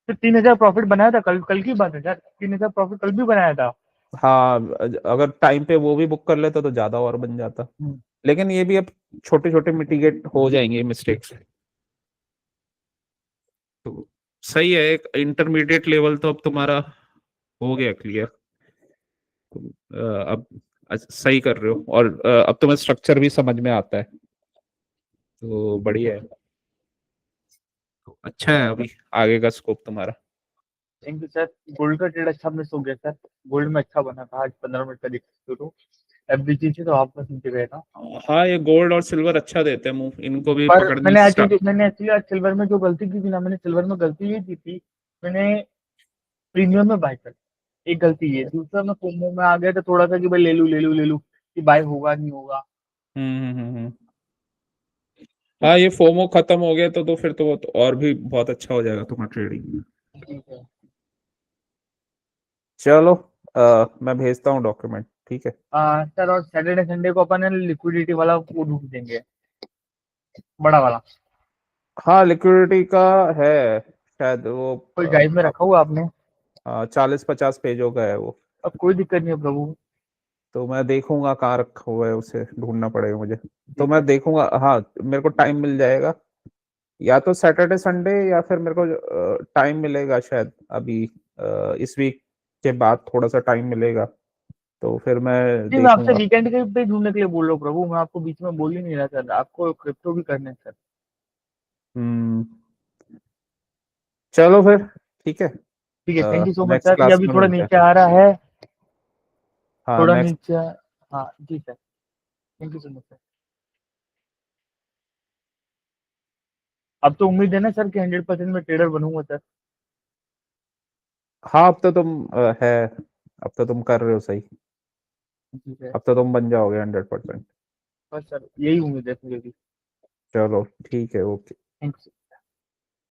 तो 3,000 प्रॉफिट बनाया था, कल कल की बात है सर, 3,000 प्रॉफिट कल भी बनाया था। हाँ, अगर टाइम पे वो भी बुक कर लेता तो ज्यादा और बन जाता। हम्म। लेकिन ये भी अब छोटे छोटे मिटिगेट हो जाएंगे मिस्टेक्स। तो सही है, एक इंटरमीडिएट लेवल तो अब तुम्हारा हो गया क्लियर। अब सही कर रहे हो, और अब तुम्हें स्ट्रक्चर भी समझ में आता है, तो बढ़िया है। तो अच्छा है अभी आगे का स्कोप तुम्हारा। Thank you sir. गोल्ड का ट्रेड अच्छा मिस हो गया सर। गोल्ड में अच्छा बना था आज, 15 मिनट का देखते तो एफबीसी से तो आपका नीचे गया था। हाँ, ये गोल्ड और सिल्वर अच्छा देते हैं मूव, इनको भी पर पकड़नी स्टार्ट। मैंने एक्चुअली आज सिल्वर में जो गलती की थी ना, मैंने सिल्वर में गलती ये की थी। मैंने प्रीमियम में बाय कर, एक गलती ये। दूसरा मैं फोमो में आ गया था थोड़ा सा कि भाई ले लूं ले लूं ले लूं, कि बाय होगा नहीं होगा। हम्म। हाँ, ये फोमो खत्म हो गया तो फिर तो वो तो और भी बहुत अच्छा हो जाएगा तुम्हारा ट्रेडिंग। ठीक है। चलो, मैं भेजता हूँ डॉक्यूमेंट, ठीक है। सर, और सैटरडे संडे को अपन लिक्विडिटी वाला वो ढूंढ देंगे, बड़ा वाला। हाँ, लिक्विडिटी का है शायद वो। कोई ड्राइव में रखा हुआ आपने? 40-50 पेजों का है वो। अब कोई दिक्कत नहीं है प्रभु। तो मैं देखूंगा कहाँ रखा हुआ है, उसे ढूंढना पड़ेगा मुझे। तो जी मैं सर। देखूंगा, हाँ मेरे को टाइम मिल जाएगा, या तो सैटरडे संडे, या फिर मेरे को टाइम मिलेगा शायद अभी इस वीक के बाद थोड़ा सा टाइम मिलेगा, तो फिर मैं जी, मैं आपसे देखूंगा। वीकेंड के पे ढूंढने के लिए बोल रहा हूँ प्रभु, मैं आपको बीच में बोल ही नहीं रहा सर, आपको क्रिप्टो भी करना है सर। हम्म। चलो फिर, ठीक है। ठीक है, thank you so much next sir. ये क्लास अभी में थोड़ा मिलते हैं। नीचे आ रहा है, हाँ, थोड़ा नेक्स्ट। नीचे हाँ जी sir, thank you so much sir. अब तो उम्मीद है ना सर कि 100% में ट्रेडर बनूंगा सर। हाँ, अब तो तुम है, अब तो तुम कर रहे हो सही। जी सर। अब तो तुम बन जाओगे 100%। बस सर, यही उम्मीद है मुझे भी। चलो ठीक है, ओके। Thank you.